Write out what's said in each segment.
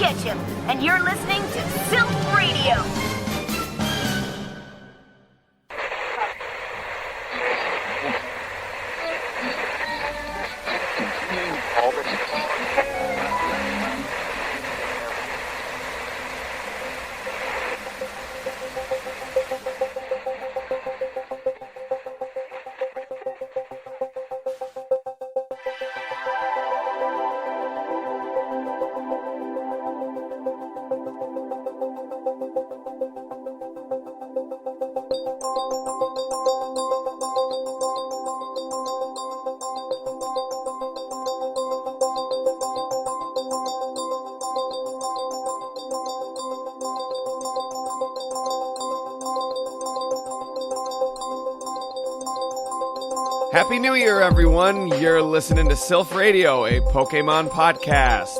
catch him. And you're listening to Silph Radio. Happy New Year, everyone. You're listening to Silph Radio, a Pokemon podcast.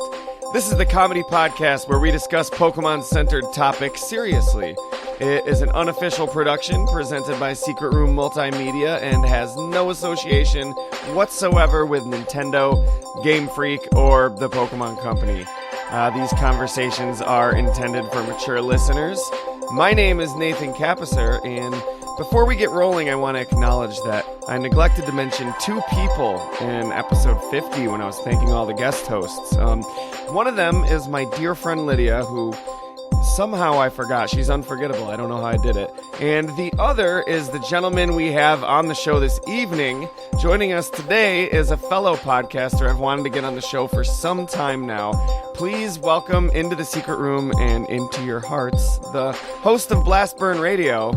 This is the comedy podcast where we discuss Pokemon-centered topics seriously. It is an unofficial production presented by Secret Room Multimedia and has no association whatsoever with Nintendo, Game Freak, or the Pokemon Company. These conversations are intended for mature listeners. My name is Nathan Capisser, and before we get rolling, I want to acknowledge that I neglected to mention two people in episode 50 when I was thanking all the guest hosts. One of them is my dear friend Lydia, who somehow I forgot. She's unforgettable. I don't know how I did it. And the other is the gentleman we have on the show this evening. Joining us today is a fellow podcaster I've wanted to get on the show for some time now. Please welcome into the secret room and into your hearts the host of Blast Burn Radio.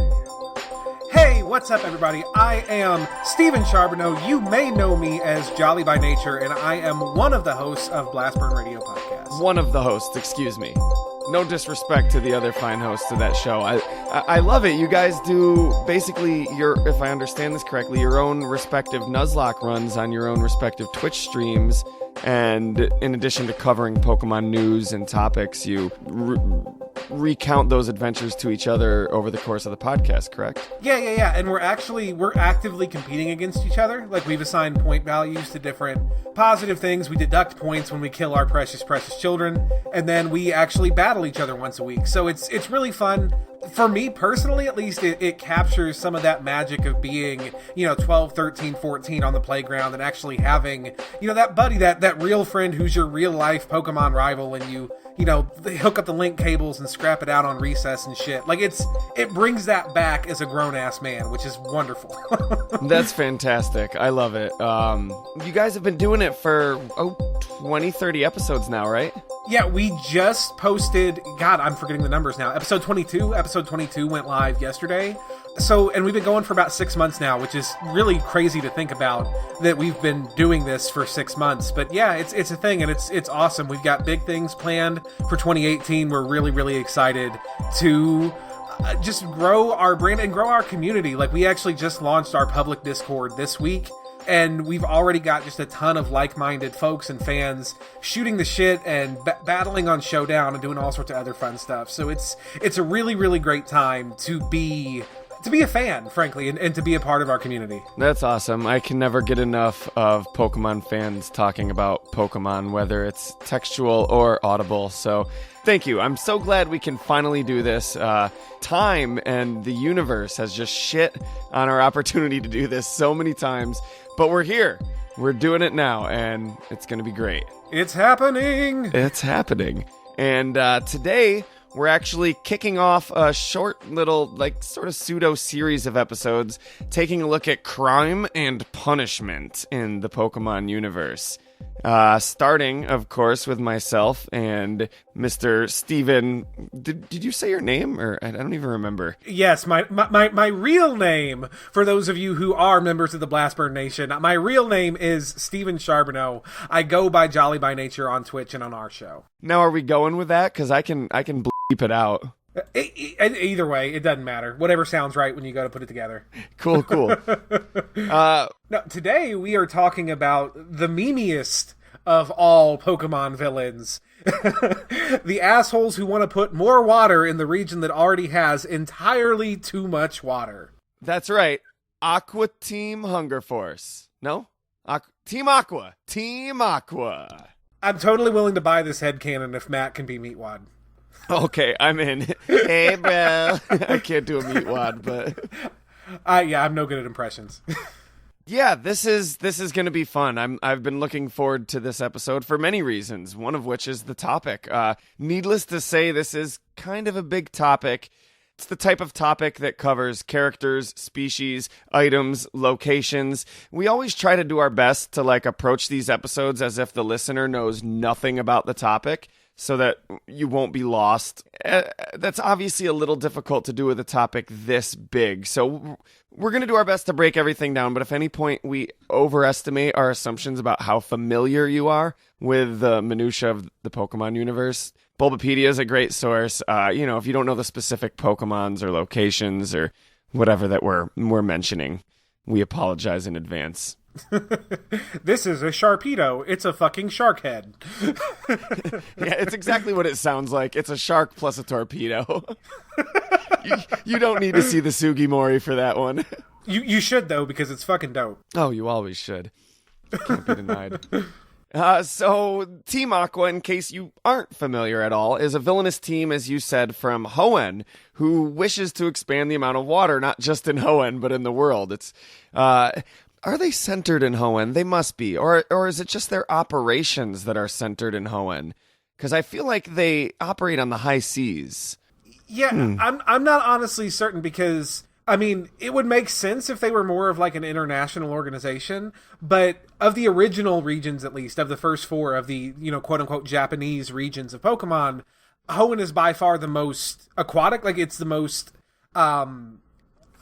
Hey, what's up, everybody? I am Steven Charboneau. You may know me as Jolly by Nature, and I am one of the hosts of Blast Burn Radio podcast. One of the hosts, excuse me. No disrespect to the other fine hosts of that show. I love it. You guys do basically if I understand this correctly, your own respective Nuzlocke runs on your own respective Twitch streams. And in addition to covering Pokemon news and topics, you recount those adventures to each other over the course of the podcast, correct? Yeah. And we're actively competing against each other. Like, we've assigned point values to different positive things. We deduct points when we kill our precious children, and then we actually battle each other once a week. So it's really fun. For me personally, at least, it captures some of that magic of being, 12, 13, 14 on the playground and actually having, that buddy, that real friend who's your real life Pokemon rival, and you hook up the link cables and scrap it out on recess and shit. Like, it brings that back as a grown-ass man, which is wonderful. That's fantastic. I love it. You guys have been doing it for, 20, 30 episodes now, right? Yeah, we just posted, God, I'm forgetting the numbers now, episode 22. Episode 22 went live yesterday. So, and we've been going for about 6 months now, which is really crazy to think about that we've been doing this for 6 months. But yeah, it's a thing, and it's awesome. We've got big things planned for 2018. We're really, really excited to just grow our brand and grow our community. Like, we actually just launched our public Discord this week, and we've already got just a ton of like-minded folks and fans shooting the shit and battling on Showdown and doing all sorts of other fun stuff. So it's a really, really great time to be a fan, frankly, and to be a part of our community. That's awesome. I can never get enough of Pokemon fans talking about Pokemon, whether it's textual or audible. So thank you. I'm so glad we can finally do this. Time and the universe has just shit on our opportunity to do this so many times, but we're here. We're doing it now, and it's going to be great. It's happening. It's happening. And today, we're actually kicking off a short little, sort of pseudo-series of episodes taking a look at crime and punishment in the Pokemon universe. Starting, of course, with myself and Mr. Steven. Did you say your name? Or I don't even remember. Yes, my real name, for those of you who are members of the Blastburn Nation, my real name is Steven Charboneau. I go by Jolly by Nature on Twitch and on our show. Now, are we going with that? Because I can bleep it out. Either way, it doesn't matter. Whatever sounds right when you go to put it together. Cool. Now, today we are talking about the memeiest of all Pokemon villains. The assholes who want to put more water in the region that already has entirely too much water. That's right. Aqua Team Hunger Force. No? Team Aqua. Team Aqua. I'm totally willing to buy this headcanon if Matt can be Meatwad. Okay, I'm in. Hey, bro. I can't do a Meatwad, but... Yeah, I'm no good at impressions. Yeah, this is going to be fun. I've been looking forward to this episode for many reasons, one of which is the topic. Needless to say, this is kind of a big topic. It's the type of topic that covers characters, species, items, locations. We always try to do our best to approach these episodes as if the listener knows nothing about the topic, so that you won't be lost. That's obviously a little difficult to do with a topic this big. So we're going to do our best to break everything down, but if at any point we overestimate our assumptions about how familiar you are with the minutia of the Pokemon universe, Bulbapedia is a great source. If you don't know the specific Pokemons or locations or whatever that we're mentioning, we apologize in advance. This is a Sharpedo. It's a fucking shark head. Yeah, it's exactly what it sounds like. It's a shark plus a torpedo. You don't need to see the Sugimori for that one. You should, though, because it's fucking dope. Oh, you always should. Can't be denied. So, Team Aqua, in case you aren't familiar at all, is a villainous team, as you said, from Hoenn, who wishes to expand the amount of water, not just in Hoenn, but in the world. It's... Are they centered in Hoenn? They must be. Or is it just their operations that are centered in Hoenn? Because I feel like they operate on the high seas. Yeah, I'm not honestly certain because, it would make sense if they were more of an international organization, but of the original regions, at least, of the first four of the, quote-unquote Japanese regions of Pokemon, Hoenn is by far the most aquatic, it's the most...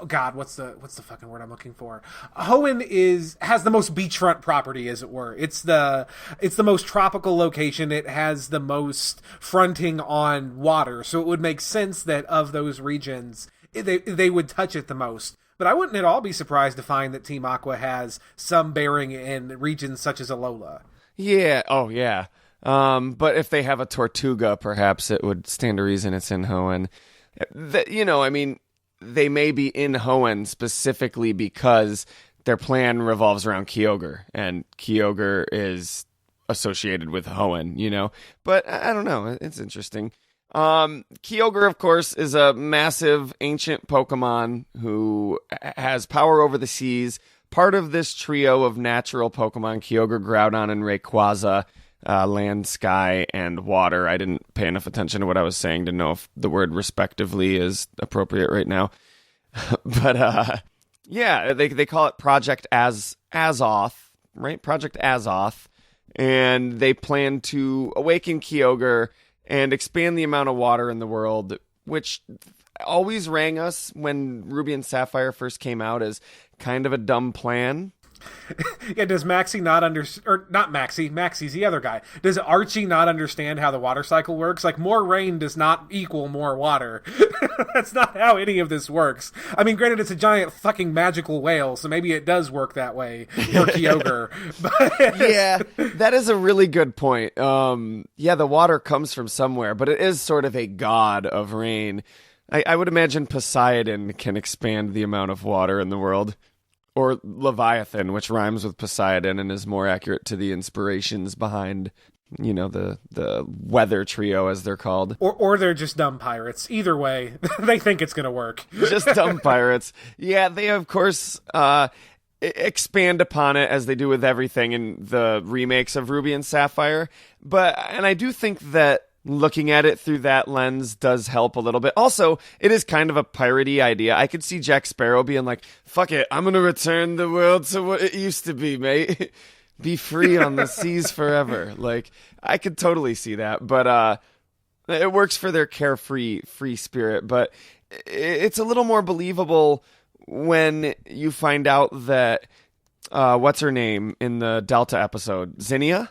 Oh God, what's the fucking word I'm looking for? Hoenn has the most beachfront property, as it were. It's the most tropical location. It has the most fronting on water. So it would make sense that of those regions, they would touch it the most. But I wouldn't at all be surprised to find that Team Aqua has some bearing in regions such as Alola. Yeah. Oh yeah. But if they have a Tortuga, perhaps it would stand to reason it's in Hoenn. They may be in Hoenn specifically because their plan revolves around Kyogre, and Kyogre is associated with Hoenn, But I don't know. It's interesting. Kyogre, of course, is a massive ancient Pokemon who has power over the seas. Part of this trio of natural Pokemon, Kyogre, Groudon, and Rayquaza, land, sky, and water. I didn't pay enough attention to what I was saying to know if the word respectively is appropriate right now. But, they call it Project Azoth, right? Project Azoth. And they plan to awaken Kyogre and expand the amount of water in the world, which always rang us when Ruby and Sapphire first came out as kind of a dumb plan. Yeah, does Maxie not or not Maxie, Maxie's the other guy. Does Archie not understand how the water cycle works? More rain does not equal more water. That's not how any of this works. Granted, it's a giant fucking magical whale, so maybe it does work that way for Kyogre. But... Yeah, that is a really good point. The water comes from somewhere, but it is sort of a god of rain. I would imagine Poseidon can expand the amount of water in the world. Or Leviathan, which rhymes with Poseidon and is more accurate to the inspirations behind, the weather trio, as they're called. Or they're just dumb pirates. Either way, they think it's going to work. Just dumb pirates. Yeah, they, of course, expand upon it, as they do with everything in the remakes of Ruby and Sapphire. And I do think that looking at it through that lens does help a little bit. Also, it is kind of a piratey idea. I could see Jack Sparrow being like, fuck it, I'm going to return the world to what it used to be, mate. Be free on the seas forever. I could totally see that. But it works for their carefree, free spirit. But it's a little more believable when you find out that, what's her name in the Delta episode? Zinnia?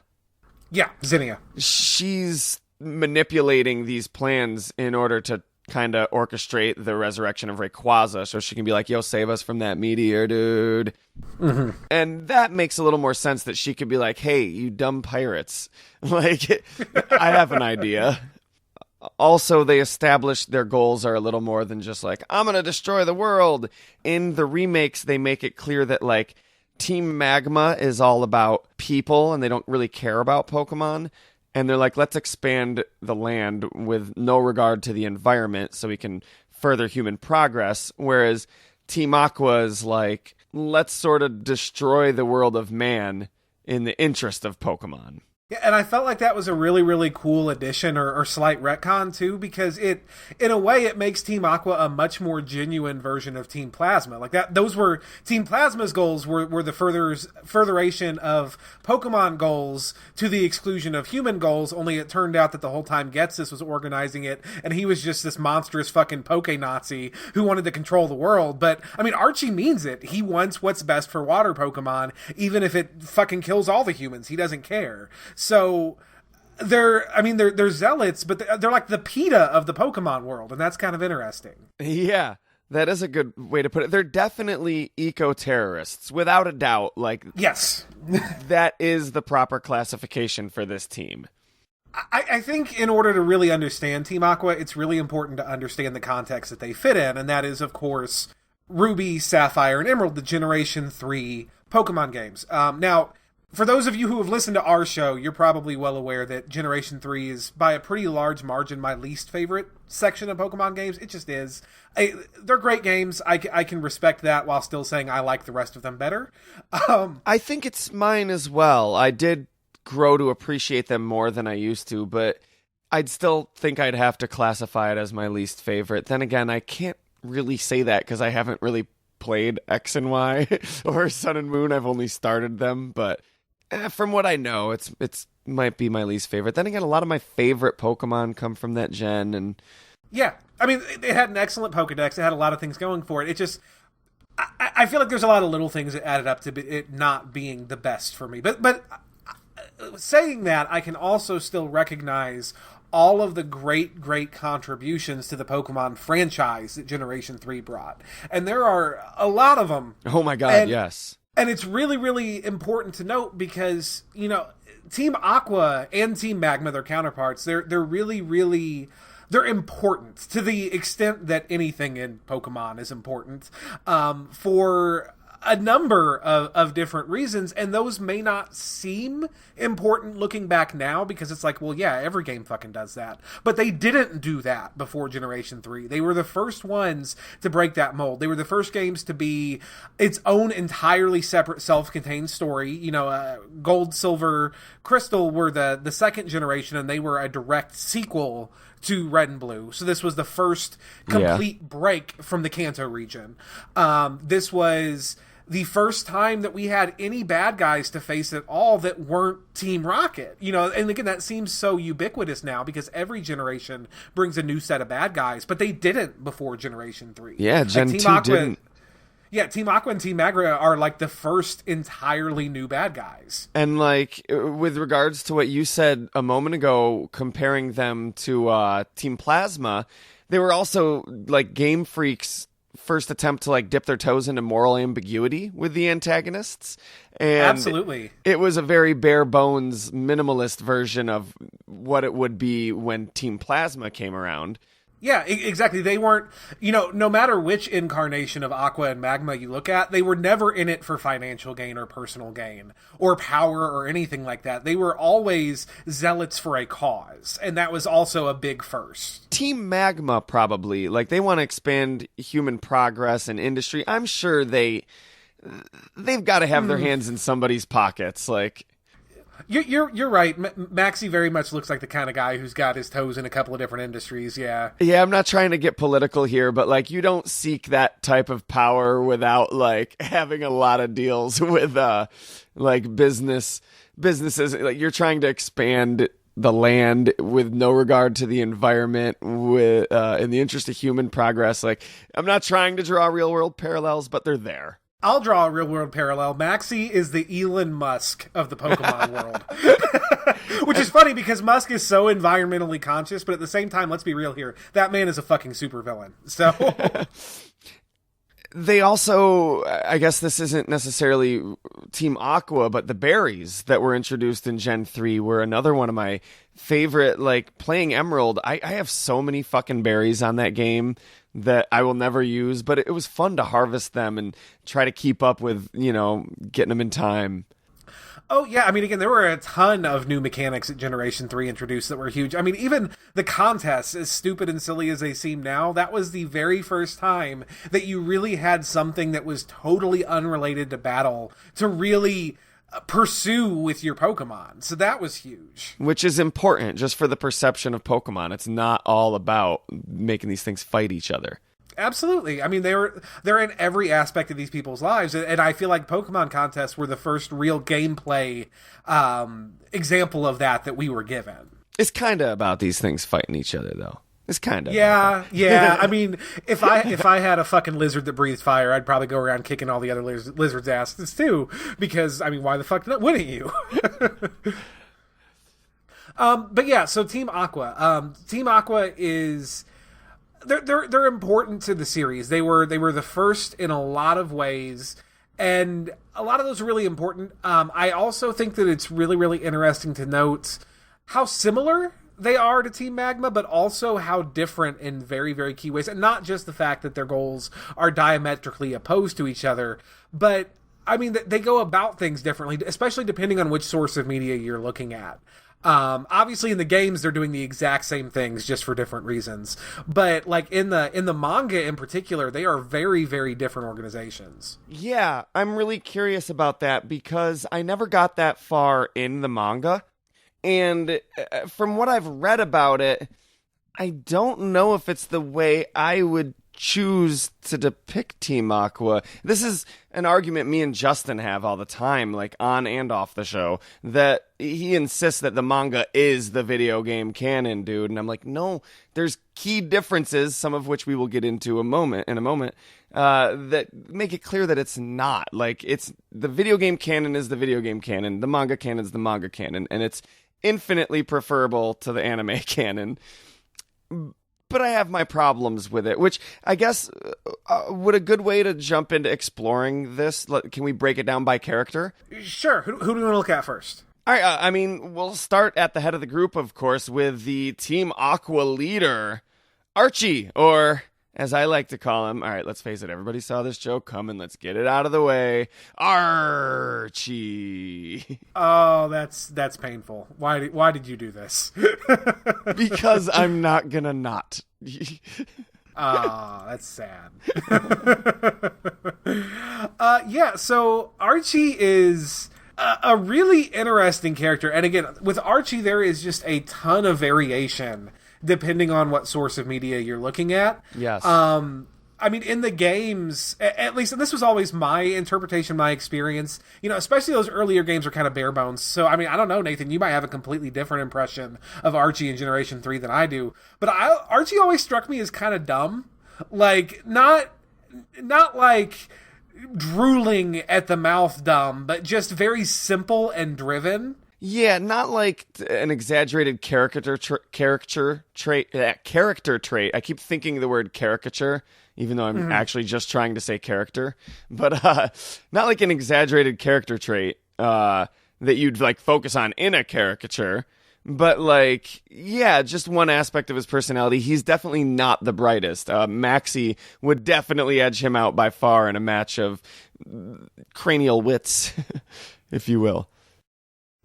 Yeah, Zinnia. She's manipulating these plans in order to kind of orchestrate the resurrection of Rayquaza, so she can be like, yo, save us from that meteor, dude. Mm-hmm. And that makes a little more sense, that she could be like, hey, you dumb pirates. I have an idea. Also, they established their goals are a little more than just I'm going to destroy the world. In the remakes, they make it clear that, Team Magma is all about people, and they don't really care about Pokemon. And they're like, let's expand the land with no regard to the environment so we can further human progress. Whereas Team Aqua is like, let's sort of destroy the world of man in the interest of Pokemon. Yeah, and I felt like that was a really, really cool addition or slight retcon, too, because in a way, it makes Team Aqua a much more genuine version of Team Plasma. Like those were, Team Plasma's goals were the furtheration of Pokemon goals to the exclusion of human goals, only it turned out that the whole time Ghetsis was organizing it, and he was just this monstrous fucking Poke-Nazi who wanted to control the world. But, I mean, Archie means it. He wants what's best for water Pokemon, even if it fucking kills all the humans. He doesn't care. So they're zealots, but they're like the PETA of the Pokemon world, and that's kind of interesting. Yeah, that is a good way to put it. They're definitely eco-terrorists, without a doubt. Like, yes, that is the proper classification for this team. I think in order to really understand Team Aqua, it's really important to understand the context that they fit in, and that is, of course, Ruby, Sapphire, and Emerald, the Generation 3 Pokemon games. Now, for those of you who have listened to our show, you're probably well aware that Generation 3 is, by a pretty large margin, my least favorite section of Pokemon games. It just is. They're great games. I can respect that while still saying I like the rest of them better. I think it's mine as well. I did grow to appreciate them more than I used to, but I'd still think I'd have to classify it as my least favorite. Then again, I can't really say that because I haven't really played X and Y or Sun and Moon. I've only started them, but from what I know, it's might be my least favorite. Then again, a lot of my favorite Pokemon come from that gen, and yeah, I mean, it had an excellent Pokedex. It had a lot of things going for it. It just, I feel like there's a lot of little things that added up to it not being the best for me. But saying that, I can also still recognize all of the great contributions to the Pokemon franchise that Generation 3 brought, and there are a lot of them. Oh my god, yes. And it's really, really important to note because, you know, Team Aqua and Team Magma, their counterparts, they're really, really, they're important to the extent that anything in Pokemon is important for a number of different reasons, and those may not seem important looking back now because it's like, well, yeah, every game fucking does that. But they didn't do that before Generation 3. They were the first ones to break that mold. They were the first games to be its own entirely separate self-contained story. You know, Gold, Silver, Crystal were the second generation, and they were a direct sequel to Red and Blue. So this was the first complete break from the Kanto region. This was the first time that we had any bad guys to face at all that weren't Team Rocket. You know, and again, that seems so ubiquitous now because every generation brings a new set of bad guys, but they didn't before Generation 3. Yeah, Gen 2 didn't. Yeah, Team Aqua and Team Magma are like the first entirely new bad guys. And like with regards to what you said a moment ago, comparing them to Team Plasma, they were also like Game Freak's first attempt to like dip their toes into moral ambiguity with the antagonists. And absolutely, it was a very bare bones minimalist version of what it would be when Team Plasma came around. Yeah, exactly. They weren't, you know, no matter which incarnation of Aqua and Magma you look at, they were never in it for financial gain or personal gain or power or anything like that. They were always zealots for a cause, and that was also a big first. Team Magma probably, like, they want to expand human progress and industry. I'm sure they've got to have their hands in somebody's pockets, like... You're right. Maxie very much looks like the kind of guy who's got his toes in a couple of different industries, yeah. Yeah, I'm not trying to get political here, but, like, you don't seek that type of power without, like, having a lot of deals with, like, businesses. Like, you're trying to expand the land with no regard to the environment, with in the interest of human progress. Like, I'm not trying to draw real-world parallels, but they're there. I'll draw a real-world parallel. Maxie is the Elon Musk of the Pokemon world. Which is funny because Musk is so environmentally conscious, but at the same time, let's be real here, that man is a fucking supervillain. So... they also, I guess this isn't necessarily Team Aqua, but the berries that were introduced in Gen 3 were another one of my favorite, like, playing Emerald. I have so many fucking berries on that game that I will never use, but it was fun to harvest them and try to keep up with, getting them in time. Oh, yeah. I mean, again, there were a ton of new mechanics at Generation 3 introduced that were huge. I mean, even the contests, as stupid and silly as they seem now, that was the very first time that you really had something that was totally unrelated to battle to really pursue with your Pokemon. So that was huge. Which is important just for the perception of Pokemon. It's not all about making these things fight each other. Absolutely. I mean, they're in every aspect of these people's lives, and I feel like Pokemon contests were the first real gameplay example of that we were given. It's kind of about these things fighting each other, though. It's kind of. Yeah. I mean, if I had a fucking lizard that breathes fire, I'd probably go around kicking all the other lizards' asses too, because, I mean, why the fuck wouldn't you? But yeah, so Team Aqua. Team Aqua is... They're important to the series. They were the first in a lot of ways, and a lot of those are really important. I also think that it's really, really interesting to note how similar they are to Team Magma, but also how different in very, very key ways. And not just the fact that their goals are diametrically opposed to each other, but I mean, they go about things differently, especially depending on which source of media you're looking at. Obviously in the games they're doing the exact same things just for different reasons, but like in the manga in particular, they are very, very different organizations. Yeah, I'm really curious about that because I never got that far in the manga, and from what I've read about it, I don't know if it's the way I would choose to depict Team Aqua. This is an argument me and Justin have all the time, like on and off the show, that he insists that the manga is the video game canon, dude. And I'm like, no, there's key differences, some of which we will get into in a moment, that make it clear that it's not. Like, it's the video game canon is the video game canon, the manga canon is the manga canon, and it's infinitely preferable to the anime canon. But I have my problems with it, which I guess would a good way to jump into exploring this. Can we break it down by character? Sure. Who do we want to look at first? All right. I mean, we'll start at the head of the group, of course, with the Team Aqua leader, Archie, or as I like to call him. All right, let's face it. Everybody saw this joke coming. Let's get it out of the way. Archie. Oh, that's painful. Why did you do this? Because I'm not gonna not. Ah, that's sad. Yeah, so Archie is a really interesting character. And again, with Archie, there is just a ton of variation depending on what source of media you're looking at. Yes. I mean, in the games, at least, and this was always my interpretation, my experience, especially those earlier games are kind of bare bones. So, I mean, I don't know, Nathan, you might have a completely different impression of Archie in Generation 3 than I do. But Archie always struck me as kind of dumb. Like, not like drooling at the mouth dumb, but just very simple and driven. Yeah, not like an exaggerated character trait. I keep thinking the word caricature, even though I'm actually just trying to say character. But not like an exaggerated character trait that you'd like focus on in a caricature. But like, yeah, just one aspect of his personality. He's definitely not the brightest. Maxie would definitely edge him out by far in a match of cranial wits, if you will.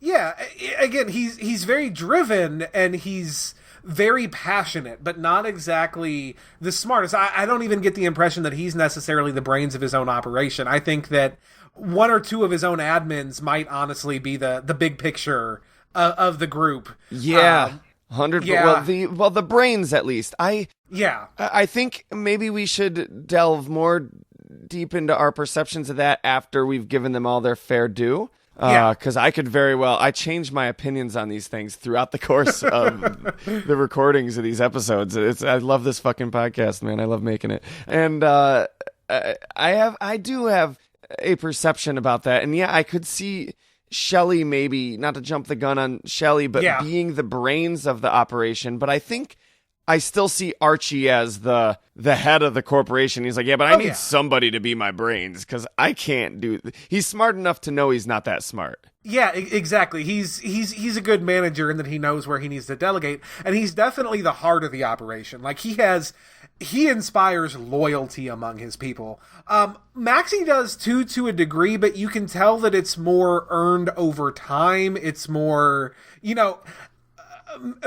Yeah, again, he's very driven and he's very passionate, but not exactly the smartest. I don't even get the impression that he's necessarily the brains of his own operation. I think that one or two of his own admins might honestly be the big picture of the group. Yeah, 100%. Yeah. Well, the brains at least. I think maybe we should delve more deep into our perceptions of that after we've given them all their fair due. Because I could I change my opinions on these things throughout the course of the recordings of these episodes. I love this fucking podcast, man. I love making it. And I do have a perception about that. And yeah, I could see Shelly maybe, not to jump the gun on Shelly, but being the brains of the operation. But I think I still see Archie as the head of the corporation. He's like, yeah, but I need somebody to be my brains because I can't do. He's smart enough to know he's not that smart. Yeah, exactly. He's a good manager in that he knows where he needs to delegate, and he's definitely the heart of the operation. Like he inspires loyalty among his people. Maxie does too, to a degree, but you can tell that it's more earned over time. It's more,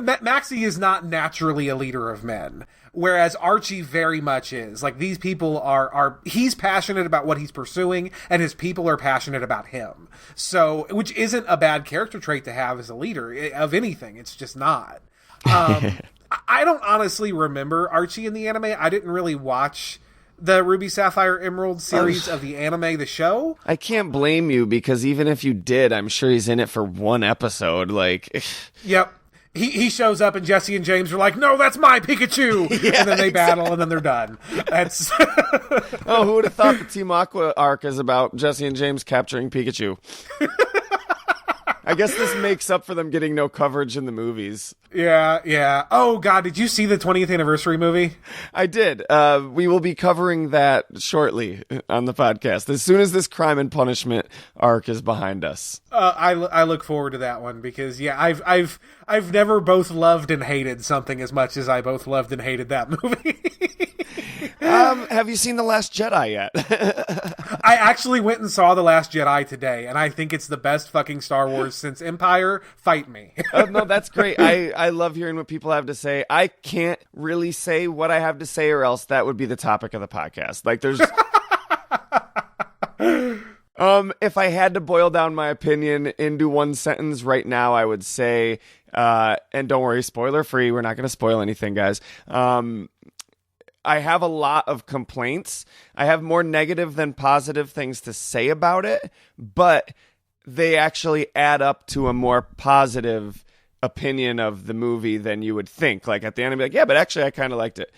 Maxie is not naturally a leader of men, whereas Archie very much is. Like, these people are he's passionate about what he's pursuing, and his people are passionate about him. So, which isn't a bad character trait to have as a leader of anything. It's just not. I don't honestly remember Archie in the anime. I didn't really watch the Ruby Sapphire Emerald series of the anime, the show. I can't blame you, because even if you did, I'm sure he's in it for one episode. Like, yep. He shows up and Jesse and James are like, no, that's my Pikachu! Yeah, and then they battle and then they're done. That's Oh, who would have thought the Team Aqua arc is about Jesse and James capturing Pikachu? I guess this makes up for them getting no coverage in the movies. Yeah. Oh, God, did you see the 20th anniversary movie? I did. We will be covering that shortly on the podcast, as soon as this Crime and Punishment arc is behind us. I look forward to that one, because, yeah, I've never both loved and hated something as much as I both loved and hated that movie. Have you seen The Last Jedi yet? I actually went and saw The Last Jedi today, and I think it's the best fucking Star Wars since Empire. Fight me. No, that's great. I love hearing what people have to say. I can't really say what I have to say, or else that would be the topic of the podcast. Like, there's... if I had to boil down my opinion into one sentence right now, I would say, and don't worry, spoiler free, we're not going to spoil anything, guys. I have a lot of complaints. I have more negative than positive things to say about it, but they actually add up to a more positive opinion of the movie than you would think. Like, at the end, I'd be like, yeah, but actually I kind of liked it.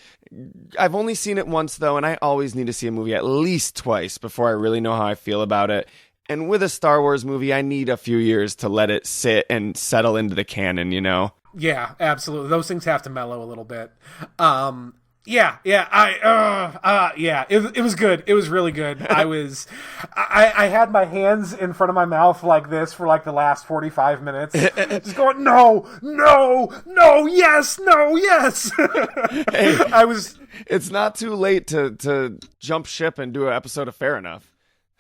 I've only seen it once, though, and I always need to see a movie at least twice before I really know how I feel about it. And with a Star Wars movie, I need a few years to let it sit and settle into the canon, Yeah, absolutely. Those things have to mellow a little bit. Yeah, it was good. It was really good. I had my hands in front of my mouth like this for like the last 45 minutes, just going, no, yes. Hey, it's not too late to jump ship and do an episode of Fair Enough.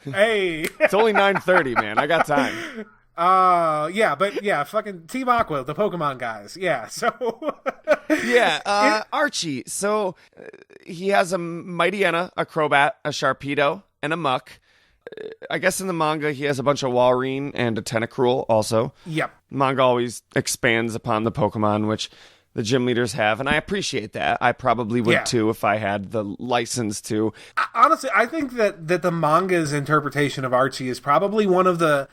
Hey, it's only 9:30, man. I got time. Fucking Team Aqua, the Pokemon guys. Yeah, so... Archie. So, he has a Mightyena, a Crobat, a Sharpedo, and a Muck. I guess in the manga, he has a bunch of Walrein and a Tentacruel also. Yep. Manga always expands upon the Pokemon, which the gym leaders have, and I appreciate that. I probably would, too, if I had the license to. Honestly, I think that the manga's interpretation of Archie is probably one of the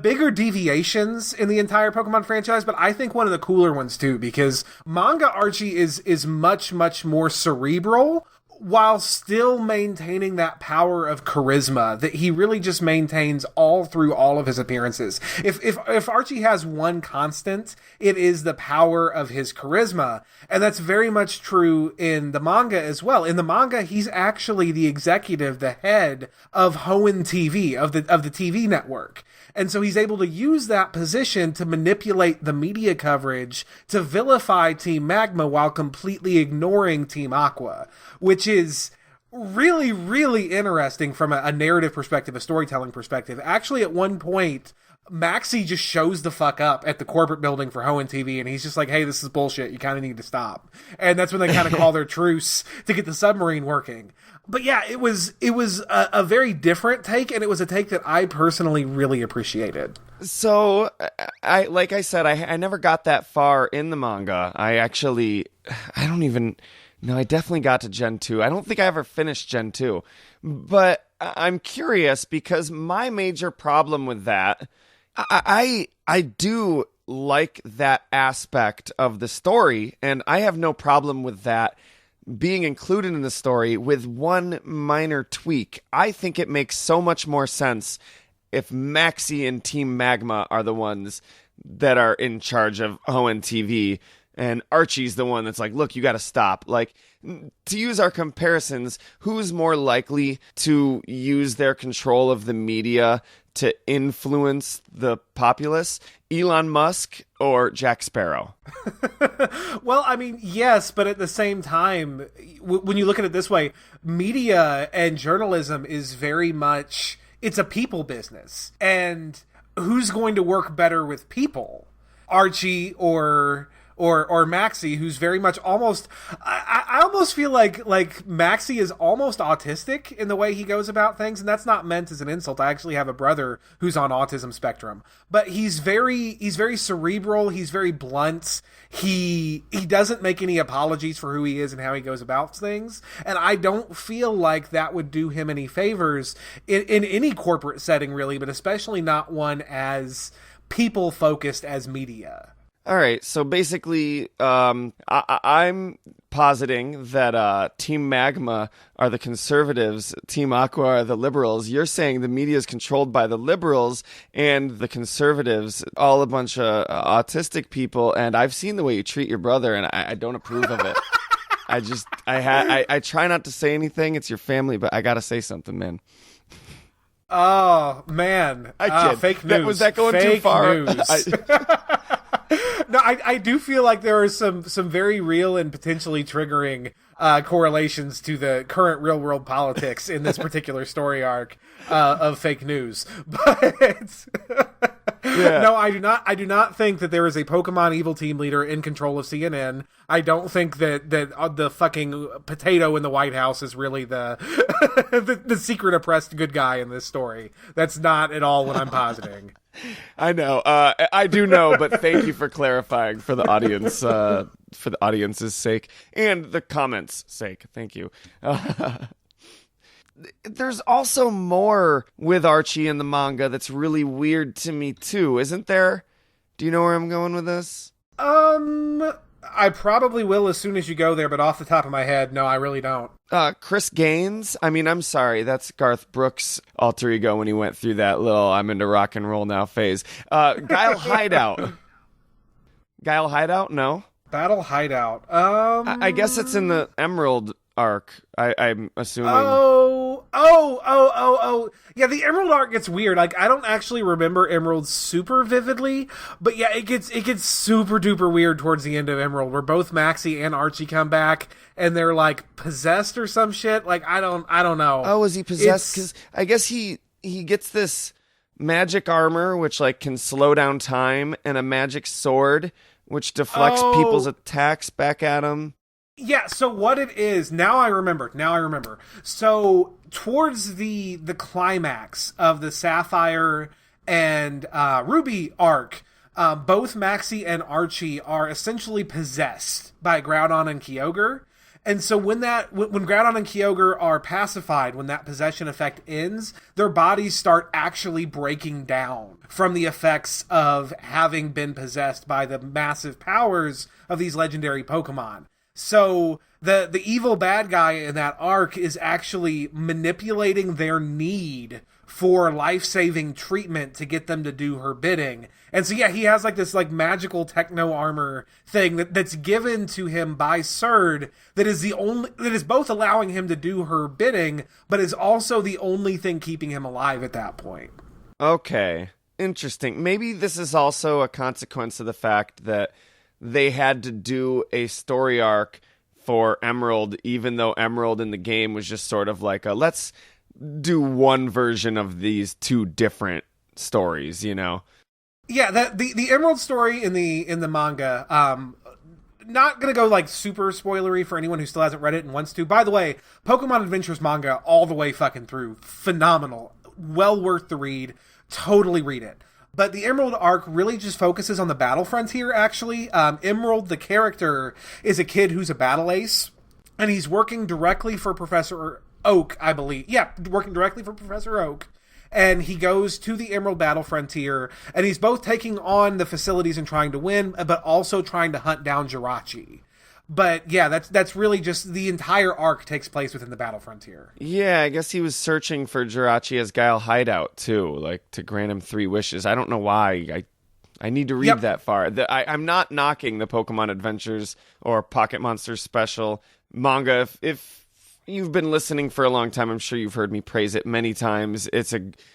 bigger deviations in the entire Pokemon franchise, but I think one of the cooler ones too, because manga Archie is much, much more cerebral while still maintaining that power of charisma that he really just maintains all through all of his appearances. If Archie has one constant, it is the power of his charisma, and that's very much true in the manga as well. In the manga, he's actually the executive, the head of Hoenn TV, of the TV network. And so he's able to use that position to manipulate the media coverage to vilify Team Magma while completely ignoring Team Aqua, which is really, really interesting from a narrative perspective, a storytelling perspective. Actually, at one point, Maxie just shows the fuck up at the corporate building for Hoenn TV, and he's just like, hey, this is bullshit. You kind of need to stop. And that's when they kind of call their truce to get the submarine working. But yeah, it was a very different take, and it was a take that I personally really appreciated. So, I never got that far in the manga. I definitely got to Gen 2. I don't think I ever finished Gen 2. But I'm curious, because my major problem with that, I do like that aspect of the story, and I have no problem with that being included in the story, with one minor tweak. I think it makes so much more sense if Maxie and Team Magma are the ones that are in charge of Hoenn TV, and Archie's the one that's like, look, you got to stop. Like, to use our comparisons, who's more likely to use their control of the media to influence the populace, Elon Musk or Jack Sparrow? Well, I mean, yes, but at the same time, when you look at it this way, media and journalism is very much, it's a people business. And who's going to work better with people? Archie or Maxie, who's very much almost, I almost feel like Maxie is almost autistic in the way he goes about things, and that's not meant as an insult. I actually have a brother who's on autism spectrum, but he's very cerebral, he's very blunt, he doesn't make any apologies for who he is and how he goes about things, and I don't feel like that would do him any favors in any corporate setting, really, but especially not one as people-focused as media. All right, so basically, I'm positing that Team Magma are the conservatives, Team Aqua are the liberals. You're saying the media is controlled by the liberals and the conservatives, all a bunch of autistic people, and I've seen the way you treat your brother, and I don't approve of it. I try not to say anything. It's your family, but I gotta say something, man. Oh, man. I kid. Fake news. Was that going fake too far? News. No, I do feel like there are some very real and potentially triggering correlations to the current real world politics in this particular story arc of fake news. But yeah. No, I do not think that there is a Pokemon evil team leader in control of CNN. I don't think that the fucking potato in the White House is really the the secret oppressed good guy in this story. That's not at all what I'm positing. I know. I do know, but thank you for clarifying for the audience, for the audience's sake and the comments' sake. Thank you. There's also more with Archie in the manga that's really weird to me too, isn't there? Do you know where I'm going with this? I probably will as soon as you go there, but off the top of my head, no, I really don't. Chris Gaines, I mean, I'm sorry, that's Garth Brooks' alter ego when he went through that little I'm into rock and roll now phase. Guile Hideout. Guile Hideout? No? Battle Hideout. I guess it's in the Emerald arc, I'm assuming. Oh. Yeah, the Emerald arc gets weird. Like, I don't actually remember Emerald super vividly, but yeah, it gets super duper weird towards the end of Emerald, where both Maxie and Archie come back and they're like possessed or some shit. Like, I don't know. Oh, is he possessed? Because I guess he gets this magic armor which like can slow down time, and a magic sword which deflects people's attacks back at him. Yeah, so what it is, now I remember. So, towards the climax of the Sapphire and Ruby arc, both Maxie and Archie are essentially possessed by Groudon and Kyogre. And so when Groudon and Kyogre are pacified, when that possession effect ends, their bodies start actually breaking down from the effects of having been possessed by the massive powers of these legendary Pokemon. So the evil bad guy in that arc is actually manipulating their need for life-saving treatment to get them to do her bidding. And so yeah, he has like this like magical techno armor thing that's given to him by Surd that is both allowing him to do her bidding, but is also the only thing keeping him alive at that point. Okay. Interesting. Maybe this is also a consequence of the fact that they had to do a story arc for Emerald, even though Emerald in the game was just sort of like let's do one version of these two different stories, you know? Yeah, the Emerald story in the manga, not gonna go like super spoilery for anyone who still hasn't read it and wants to. By the way, Pokemon Adventures manga all the way fucking through. Phenomenal. Well worth the read. Totally read it. But the Emerald arc really just focuses on the battle frontier, actually. Emerald, the character, is a kid who's a battle ace, and he's working directly for Professor Oak, I believe. Yeah, working directly for Professor Oak. And he goes to the Emerald battle frontier, and he's both taking on the facilities and trying to win, but also trying to hunt down Jirachi. But yeah, that's really just the entire arc takes place within the battle frontier. Yeah, I guess he was searching for Jirachi as Guile Hideout too, like to grant him 3 wishes. I don't know why. I need to read that far. I'm not knocking the Pokemon Adventures or Pocket Monsters Special manga. If you've been listening for a long time, I'm sure you've heard me praise it many times. It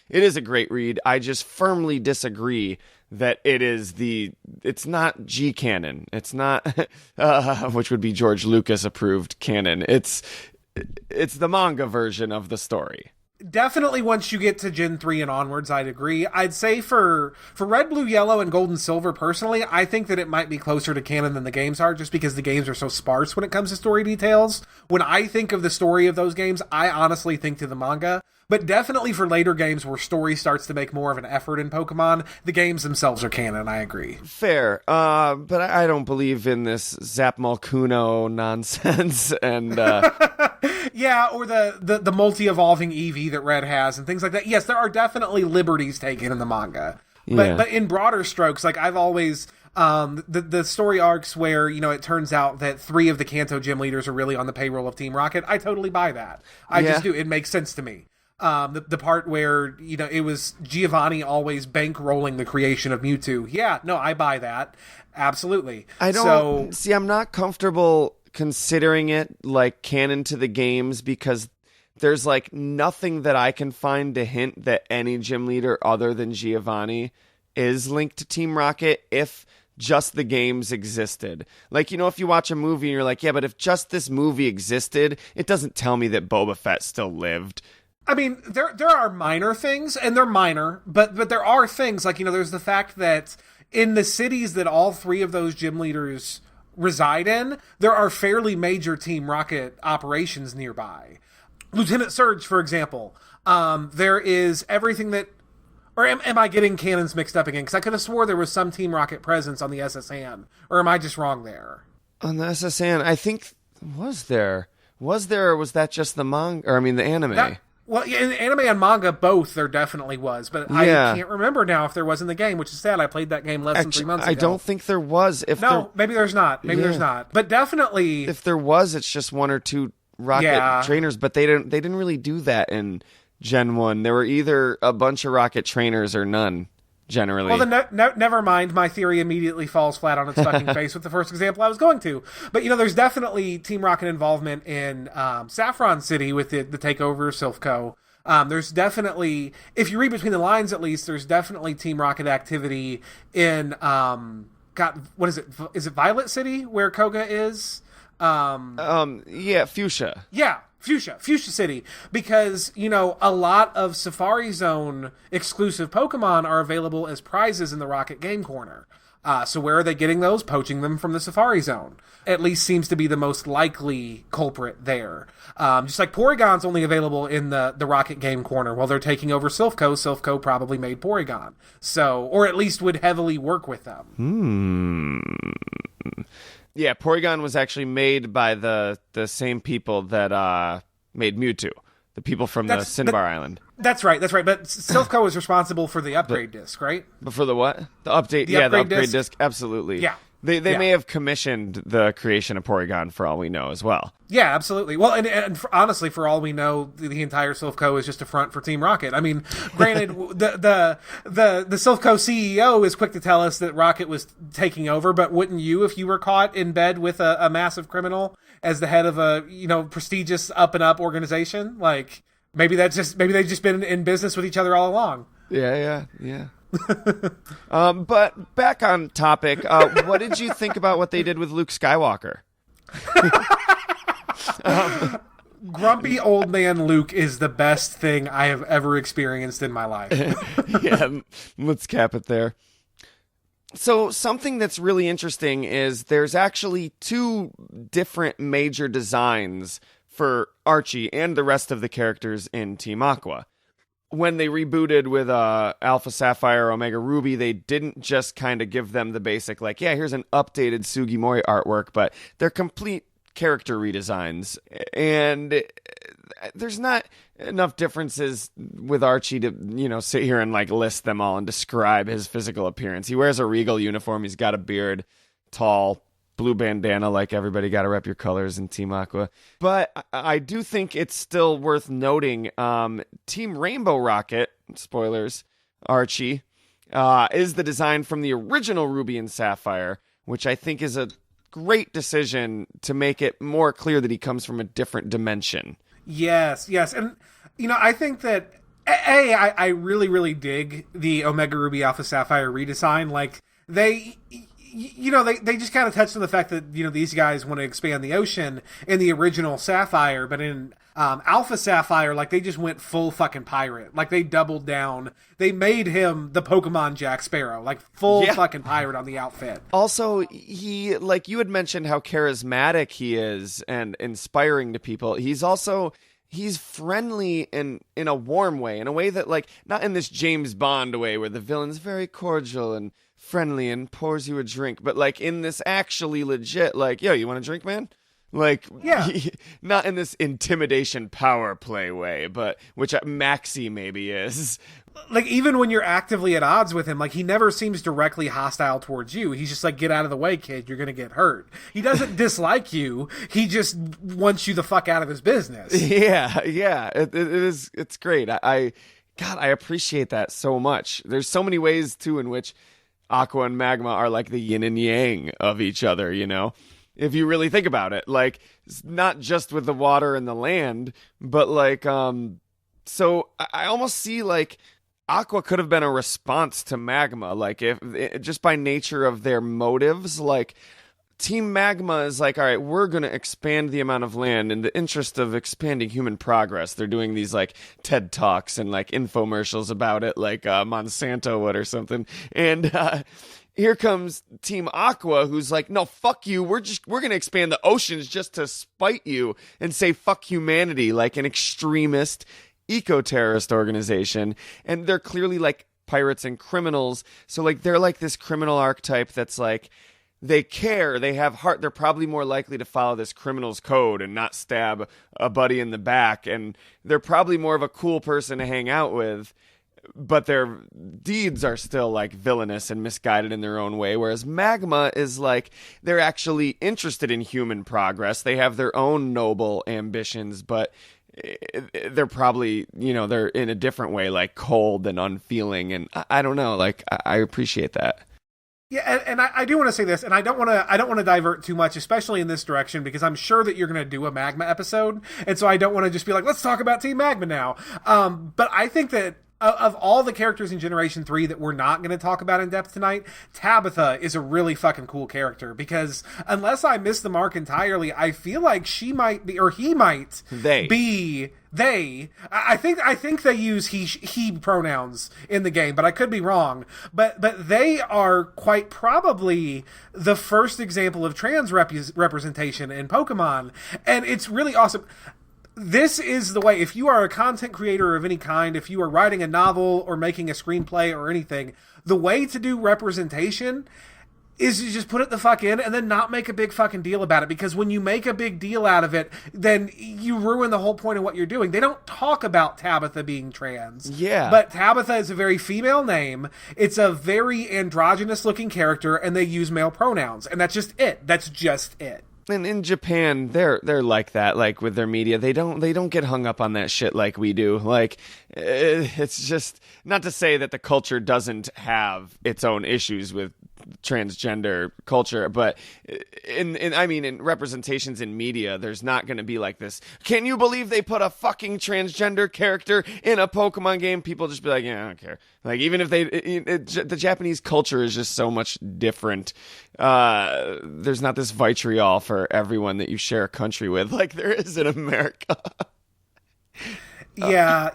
is a great read. I just firmly disagree that it's not G canon. It's not, which would be George Lucas approved canon. It's the manga version of the story. Definitely once you get to Gen 3 and onwards, I'd agree. I'd say for Red, Blue, Yellow, and Gold and Silver, personally, I think that it might be closer to canon than the games are, just because the games are so sparse when it comes to story details. When I think of the story of those games, I honestly think to the manga. But definitely for later games where story starts to make more of an effort in Pokemon, the games themselves are canon, I agree. Fair. But I don't believe in this Zap Malkuno nonsense. And yeah, or the multi-evolving Eevee that Red has and things like that. Yes, there are definitely liberties taken in the manga. But in broader strokes, like I've always... the story arcs where, it turns out that 3 of the Kanto gym leaders are really on the payroll of Team Rocket, I totally buy that. I just do. It makes sense to me. The part where, it was Giovanni always bankrolling the creation of Mewtwo. Yeah, no, I buy that. Absolutely. I'm not comfortable considering it like canon to the games because there's like nothing that I can find to hint that any gym leader other than Giovanni is linked to Team Rocket if just the games existed. Like, if you watch a movie and you're like, yeah, but if just this movie existed, it doesn't tell me that Boba Fett still lived. I mean, there are minor things, and they're minor, but there are things, like, there's the fact that in the cities that all 3 of those gym leaders reside in, there are fairly major Team Rocket operations nearby. Lieutenant Surge, for example, there is everything that... Or am I getting canons mixed up again? Because I could have swore there was some Team Rocket presence on the SS Anne. Or am I just wrong there? On the SS Anne, I think... Was there, or was that just the manga? Or, the anime? Well, in anime and manga, both, there definitely was. But I can't remember now if there was in the game, which is sad. I played that game less than 3 months ago. I don't think there was. Maybe there's not. There's not. But definitely... If there was, it's just 1 or 2 Rocket trainers. But they didn't really do that in Gen 1. There were either a bunch of Rocket trainers or none, generally. Well, then never mind. My theory immediately falls flat on its fucking face with the first example I was going to. But, there's definitely Team Rocket involvement in Saffron City with the takeover of Silph Co. There's definitely, if you read between the lines at least, there's definitely Team Rocket activity in, what is it? Is it Violet City where Koga is? Fuchsia. Yeah. Fuchsia City, because, a lot of Safari Zone exclusive Pokemon are available as prizes in the Rocket Game Corner. So where are they getting those? Poaching them from the Safari Zone. At least seems to be the most likely culprit there. Just like Porygon's only available in the Rocket Game Corner. While they're taking over Silph Co. Silph Co. probably made Porygon. So, or at least would heavily work with them. Yeah, Porygon was actually made by the same people that made Mewtwo. The people from the Cinnabar Island. That's right. But Silph Co. is responsible for the upgrade disc, right? But for the what? The update. The upgrade disc. Absolutely. Yeah. They may have commissioned the creation of Porygon for all we know as well. Yeah, absolutely. Well, and honestly, for all we know, the entire Silph Co. is just a front for Team Rocket. I mean, granted, the Silph Co. CEO is quick to tell us that Rocket was taking over, but wouldn't you if you were caught in bed with a massive criminal as the head of a prestigious up and up organization? Like, maybe they've just been in business with each other all along. Yeah. But back on topic, what did you think about what they did with Luke Skywalker? Grumpy old man Luke is the best thing I have ever experienced in my life. Yeah, let's cap it there. So something that's really interesting is there's actually 2 different major designs for Archie and the rest of the characters in Team Aqua. When they rebooted with Alpha Sapphire, Omega Ruby, they didn't just kind of give them the basic, like, yeah, here's an updated Sugimori artwork, but they're complete character redesigns. And there's not enough differences with Archie to, sit here and, like, list them all and describe his physical appearance. He wears a Regal uniform, he's got a beard, tall, blue bandana, like everybody got to rep your colors in Team Aqua. But I do think it's still worth noting Team Rainbow Rocket, spoilers, Archie, is the design from the original Ruby and Sapphire, which I think is a great decision to make it more clear that he comes from a different dimension. Yes. And, I think that, I really, really dig the Omega Ruby Alpha Sapphire redesign. Like, they just kind of touched on the fact that, these guys want to expand the ocean in the original Sapphire, but in Alpha Sapphire, like, they just went full fucking pirate. Like, they doubled down. They made him the Pokemon Jack Sparrow, like, full fucking pirate on the outfit. Also, he, like, you had mentioned how charismatic he is and inspiring to people. He's friendly in a warm way, in a way that, like, not in this James Bond way where the villain's very cordial and friendly and pours you a drink, but, like, in this actually legit, like, yo, you want a drink, man? Like, not in this intimidation power play way, but which Maxie maybe is. Like, even when you're actively at odds with him, like, he never seems directly hostile towards you. He's just like, get out of the way, kid. You're going to get hurt. He doesn't dislike you. He just wants you the fuck out of his business. Yeah. It's great. I appreciate that so much. There's so many ways, too, in which Aqua and Magma are like the yin and yang of each other, if you really think about it. Like, not just with the water and the land, but like, so I almost see like Aqua could have been a response to Magma, like if just by nature of their motives. Like, Team Magma is like, all right, we're going to expand the amount of land in the interest of expanding human progress. They're doing these like TED Talks and like infomercials about it, like Monsanto would or something. And here comes Team Aqua, who's like, no, fuck you. We're going to expand the oceans just to spite you and say fuck humanity, like an extremist eco-terrorist organization. And they're clearly like pirates and criminals. So like, they're like this criminal archetype that's like, they care, they have heart, they're probably more likely to follow this criminal's code and not stab a buddy in the back. And they're probably more of a cool person to hang out with, but their deeds are still like villainous and misguided in their own way. Whereas Magma is like, they're actually interested in human progress. They have their own noble ambitions, but they're probably, they're in a different way, like cold and unfeeling. And I don't know, like, I appreciate that. Yeah, and I do want to say this, and I don't want to divert too much, especially in this direction, because I'm sure that you're going to do a Magma episode, and so I don't want to just be like, let's talk about Team Magma now. But I think that of all the characters in Generation 3 that we're not going to talk about in depth tonight, Tabitha is a really fucking cool character, because unless I miss the mark entirely, I feel like she might be, or he might be... I think they use he pronouns in the game, but I could be wrong. But they are quite probably the first example of trans representation in Pokemon, and it's really awesome. This is the way, if you are a content creator of any kind, if you are writing a novel or making a screenplay or anything, the way to do representation is to just put it the fuck in and then not make a big fucking deal about it. Because when you make a big deal out of it, then you ruin the whole point of what you're doing. They don't talk about Tabitha being trans. Yeah. But Tabitha is a very female name. It's a very androgynous looking character, and they use male pronouns. And that's just it. That's just it. And in Japan, they're like that, like with their media. They don't get hung up on that shit like we do. Like, it's just not to say that the culture doesn't have its own issues with transgender culture, but in representations in media, there's not going to be like this. Can you believe they put a fucking transgender character in a Pokemon game? People just be like, yeah, I don't care. Like, even if the Japanese culture is just so much different. There's not this vitriol for everyone that you share a country with, like there is in America. Yeah,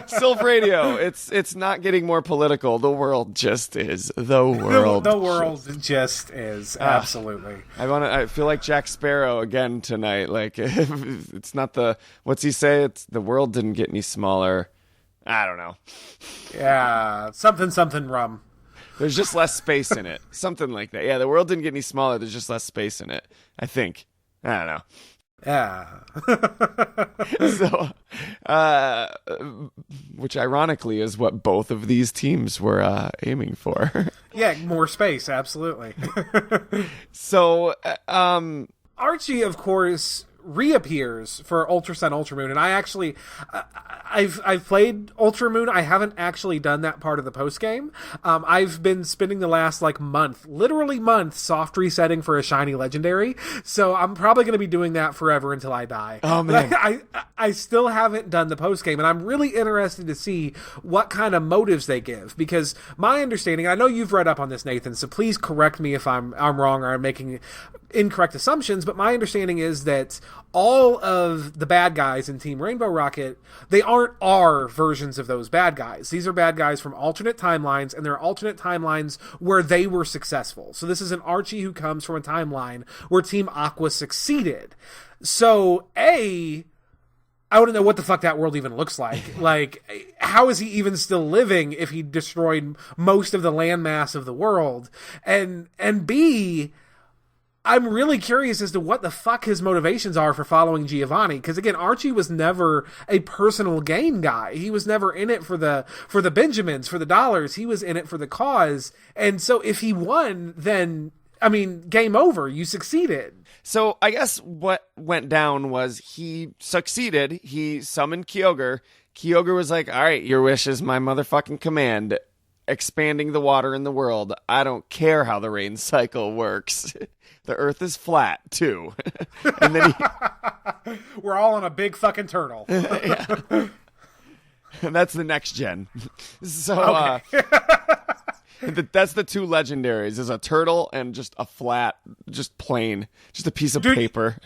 Silph Radio. It's not getting more political. The world just is. The world just is. Absolutely. I feel like Jack Sparrow again tonight. Like, it's not what's he say? It's the world didn't get any smaller. I don't know. Yeah, something rum. There's just less space in it. Something like that. Yeah, the world didn't get any smaller. There's just less space in it, I think. I don't know. Yeah. So, which ironically is what both of these teams were aiming for. Yeah, more space, absolutely. So, Archie, of course, reappears for Ultra Sun, Ultra Moon, and I've played Ultra Moon. I haven't actually done that part of the post game. I've been spending the last literally month, soft resetting for a shiny legendary. So I'm probably going to be doing that forever until I die. Oh man, but I still haven't done the post game, and I'm really interested to see what kind of motives they give, because my understanding, I know you've read up on this, Nathan, so please correct me if I'm wrong or I'm making incorrect assumptions, but my understanding is that all of the bad guys in Team Rainbow Rocket, they aren't our versions of those bad guys. These are bad guys from alternate timelines, and they're alternate timelines where they were successful. So this is an Archie who comes from a timeline where Team Aqua succeeded. So, I want to know what the fuck that world even looks like. Like, how is he even still living if he destroyed most of the landmass of the world? And B, I'm really curious as to what the fuck his motivations are for following Giovanni. Because again, Archie was never a personal gain guy. He was never in it for the Benjamins, for the dollars. He was in it for the cause. And so if he won, then, I mean, game over. You succeeded. So I guess what went down was he succeeded. He summoned Kyogre. Kyogre was like, all right, your wish is my motherfucking command. Expanding the water in the world. I don't care how the rain cycle works. The earth is flat, too. And then we're all on a big fucking turtle. And that's the next gen. So, okay. That's the two legendaries, is a turtle and just a flat, just plain, just a piece of paper.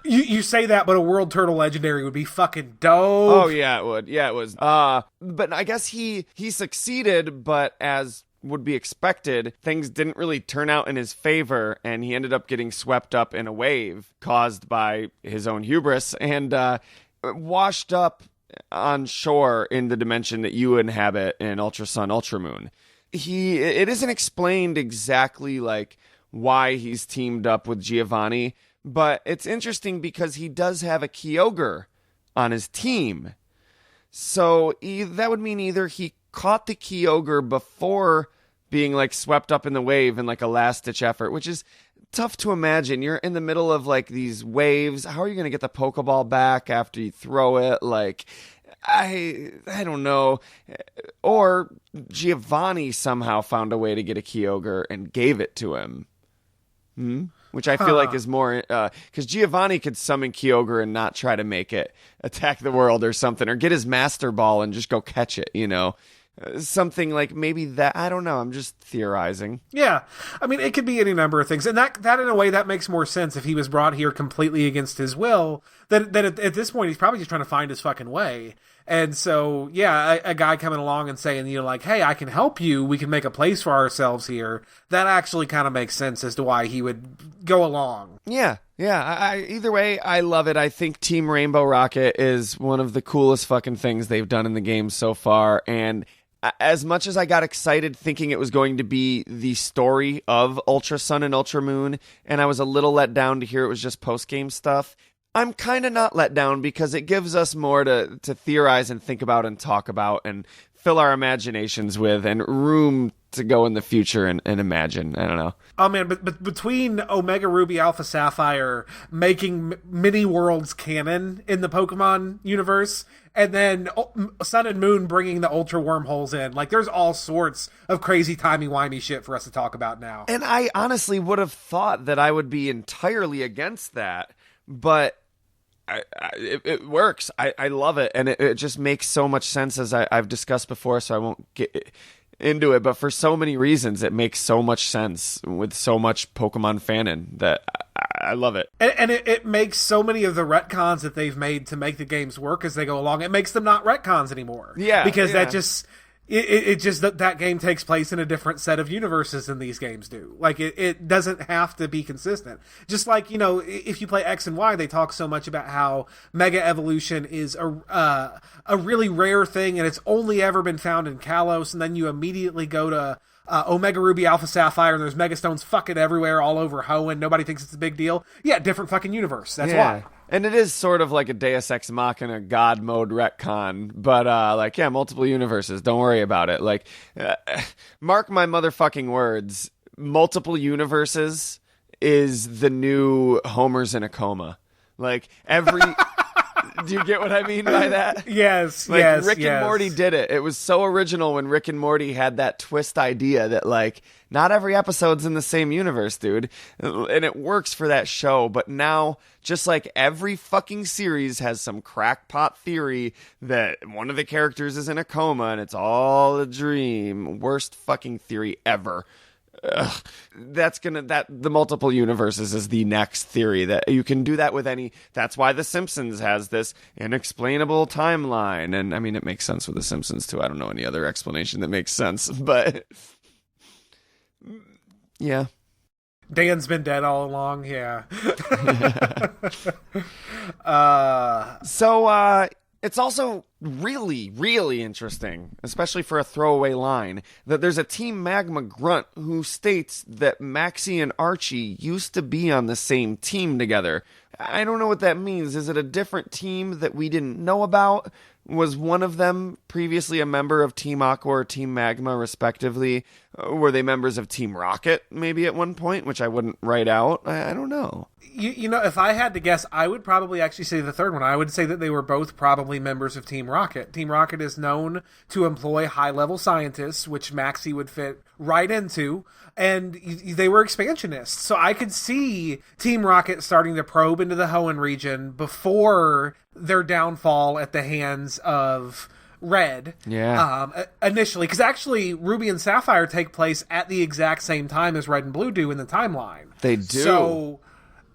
You say that, but a world turtle legendary would be fucking dope. Oh, yeah, it would. Yeah, it was. But I guess he succeeded, but as would be expected, things didn't really turn out in his favor, and he ended up getting swept up in a wave caused by his own hubris and washed up on shore in the dimension that you inhabit in Ultra Sun, Ultra Moon. It isn't explained exactly like why he's teamed up with Giovanni, but it's interesting because he does have a Kyogre on his team. So that would mean either he caught the Kyogre before being like swept up in the wave in like a last ditch effort, which is tough to imagine. You're in the middle of like these waves. How are you going to get the Pokeball back after you throw it? Like, I don't know. Or Giovanni somehow found a way to get a Kyogre and gave it to him. Which I feel like is more, because Giovanni could summon Kyogre and not try to make it attack the world or something, or get his Master Ball and just go catch it, you know? Something like maybe that. I don't know. I'm just theorizing. Yeah. I mean, it could be any number of things. And that in a way, that makes more sense if he was brought here completely against his will. Then at this point, he's probably just trying to find his fucking way. And so, yeah, a guy coming along and saying, you know, like, hey, I can help you. We can make a place for ourselves here. That actually kind of makes sense as to why he would go along. Yeah. Yeah. Either way, I love it. I think Team Rainbow Rocket is one of the coolest fucking things they've done in the game so far. And as much as I got excited thinking it was going to be the story of Ultra Sun and Ultra Moon, and I was a little let down to hear it was just post-game stuff, I'm kind of not let down because it gives us more to theorize and think about and talk about and fill our imaginations with, and room to go in the future and imagine. I don't know. Oh man, but between Omega Ruby Alpha Sapphire making mini worlds canon in the Pokemon universe, and then Sun and Moon bringing the Ultra Wormholes in, like, there's all sorts of crazy timey-wimey shit for us to talk about now. And I honestly would have thought that I would be entirely against that, but it works. I love it, and it just makes so much sense, as I've discussed before, so I won't get into it, but for so many reasons it makes so much sense with so much Pokemon fanon that I love it. And it makes so many of the retcons that they've made to make the games work as they go along, it makes them not retcons anymore. Yeah. Because that just... It just that game takes place in a different set of universes than these games do. Like, it doesn't have to be consistent. Just like, you know, if you play X and Y, they talk so much about how Mega Evolution is a really rare thing, and it's only ever been found in Kalos, and then you immediately go to Omega Ruby Alpha Sapphire, and there's Mega Stones fucking everywhere all over Hoenn. Nobody thinks it's a big deal. Yeah, different fucking universe. That's why. And it is sort of like a Deus Ex Machina God mode retcon, but like, yeah, multiple universes. Don't worry about it. Like, mark my motherfucking words. Multiple universes is the new Homer's in a coma. Like every do you get what I mean by that? Yes, like, yes, Rick yes. and Morty did it. It was so original when Rick and Morty had that twist idea that, like, not every episode's in the same universe, dude. And it works for that show. But now, just like every fucking series has some crackpot theory that one of the characters is in a coma and it's all a dream. Worst fucking theory ever. Ugh. The multiple universes is the next theory that you can do that with any. That's why The Simpsons has this inexplainable timeline, and I mean it makes sense with The Simpsons too. I don't know any other explanation that makes sense, but yeah. Dan's been dead all along. Yeah. So it's also really, really interesting, especially for a throwaway line, that there's a Team Magma grunt who states that Maxie and Archie used to be on the same team together. I don't know what that means. Is it a different team that we didn't know about? Was one of them previously a member of Team Aqua or Team Magma, respectively? Were they members of Team Rocket, maybe at one point, which I wouldn't write out? I don't know. You know, if I had to guess, I would probably actually say the third one. I would say that they were both probably members of Team Rocket. Team Rocket is known to employ high-level scientists, which Maxie would fit right into, and they were expansionists. So I could see Team Rocket starting to probe into the Hoenn region before their downfall at the hands of Red. Yeah. Initially, because actually Ruby and Sapphire take place at the exact same time as Red and Blue do in the timeline. They do. So,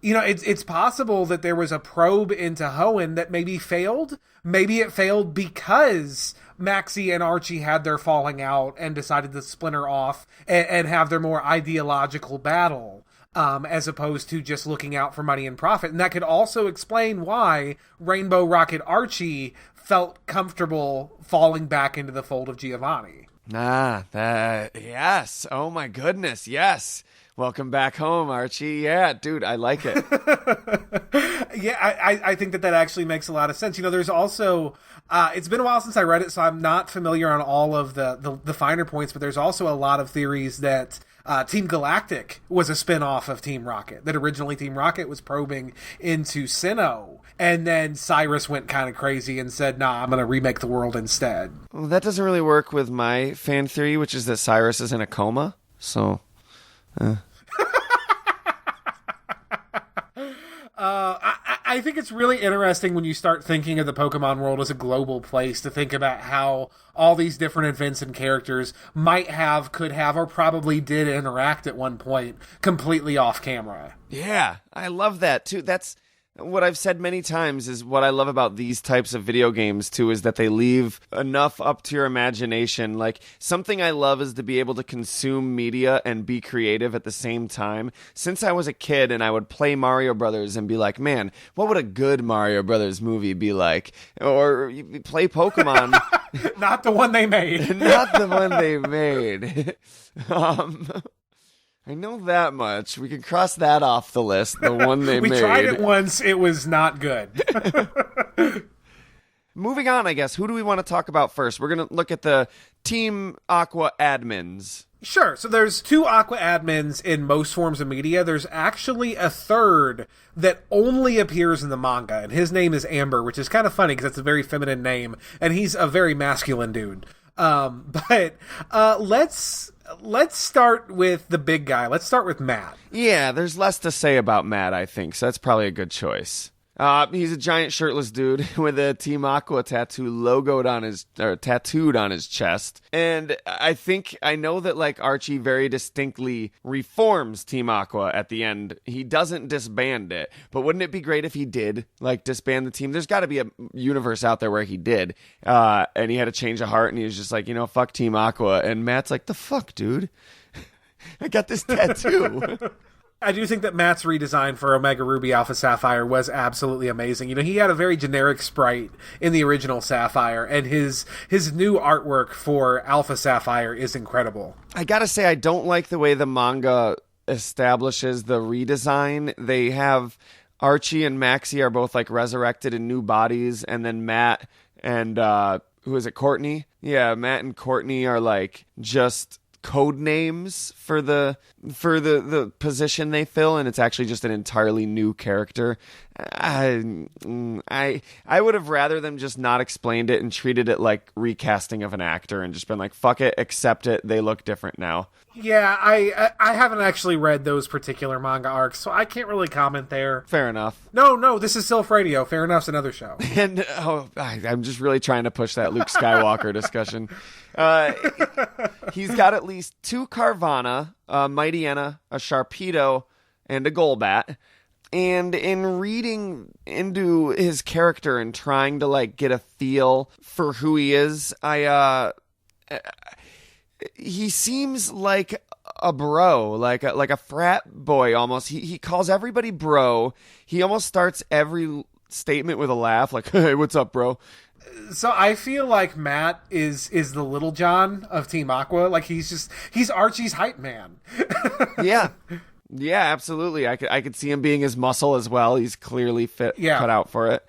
you know, it's possible that there was a probe into Hoenn that maybe failed. Maybe it failed because Maxie and Archie had their falling out and decided to splinter off and have their more ideological battle. As opposed to just looking out for money and profit. And that could also explain why Rainbow Rocket Archie felt comfortable falling back into the fold of Giovanni. Yes. Oh my goodness, yes. Welcome back home, Archie. Yeah, dude, I like it. Yeah, I think that actually makes a lot of sense. You know, there's also, it's been a while since I read it, so I'm not familiar on all of the finer points, but there's also a lot of theories that Team Galactic was a spin-off of Team Rocket, that originally Team Rocket was probing into Sinnoh, and then Cyrus went kind of crazy and said, nah, I'm going to remake the world instead. Well, that doesn't really work with my fan theory, which is that Cyrus is in a coma, so... I think it's really interesting when you start thinking of the Pokemon world as a global place to think about how all these different events and characters might have, could have, or probably did interact at one point completely off camera. Yeah, I love that too. That's what I've said many times is what I love about these types of video games too, is that they leave enough up to your imagination. Like, something I love is to be able to consume media and be creative at the same time. Since I was a kid and I would play Mario Brothers and be like, man, what would a good Mario Brothers movie be like? Or you play Pokemon. Not the one they made. Not the one they made. I know that much. We can cross that off the list, the one they made. We tried it once. It was not good. Moving on, I guess. Who do we want to talk about first? We're going to look at the Team Aqua admins. Sure. So there's 2 Aqua admins in most forms of media. There's actually a third that only appears in the manga, and his name is Amber, which is kind of funny because that's a very feminine name, and he's a very masculine dude. But let's start with the big guy. Let's start with Matt. Yeah, there's less to say about Matt, I think, so that's probably a good choice. He's a giant shirtless dude with a Team Aqua tattooed on his chest. And I know that, like, Archie very distinctly reforms Team Aqua at the end. He doesn't disband it, but wouldn't it be great if he did, like, disband the team? There's got to be a universe out there where he did. And he had a change of heart and he was just like, fuck Team Aqua. And Matt's like, the fuck, dude? I got this tattoo. I do think that Matt's redesign for Omega Ruby Alpha Sapphire was absolutely amazing. He had a very generic sprite in the original Sapphire, and his new artwork for Alpha Sapphire is incredible. I gotta say, I don't like the way the manga establishes the redesign. They have Archie and Maxie are both, like, resurrected in new bodies, and then Matt and, who is it, Courtney? Yeah, Matt and Courtney are, like, just code names for the position they fill, and it's actually just an entirely new character. I would have rather them just not explained it and treated it like recasting of an actor and just been like, fuck it, accept it, they look different now. Yeah, I haven't actually read those particular manga arcs, so I can't really comment there. Fair enough. No, this is Silph Radio. Fair enough's another show. And I'm just really trying to push that Luke Skywalker discussion. He's got at least 2 Carvana, a Mightyena, a Sharpedo, and a Golbat. And in reading into his character and trying to like get a feel for who he is, he seems like a bro, like a frat boy almost. He calls everybody bro. He almost starts every statement with a laugh, like, "Hey, what's up, bro?" So I feel like Matt is the Little John of Team Aqua. Like he's Archie's hype man. Yeah, absolutely. I could see him being his muscle as well. He's clearly cut out for it.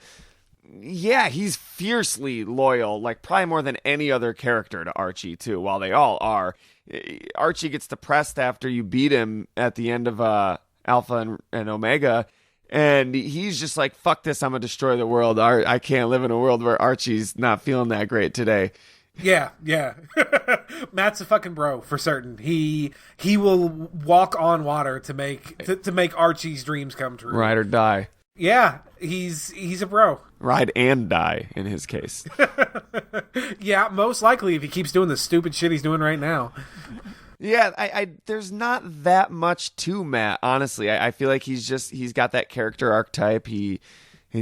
Yeah, he's fiercely loyal, like probably more than any other character to Archie too, while they all are. Archie gets depressed after you beat him at the end of Alpha and Omega, and he's just like, fuck this, I'm gonna destroy the world. I can't live in a world where Archie's not feeling that great today. Yeah. Matt's a fucking bro for certain. He will walk on water to make Archie's dreams come true. Ride or die. Yeah, he's a bro. Ride and die in his case. Yeah, most likely if he keeps doing the stupid shit he's doing right now. Yeah, I there's not that much to Matt, honestly. I feel like he's got that character archetype. He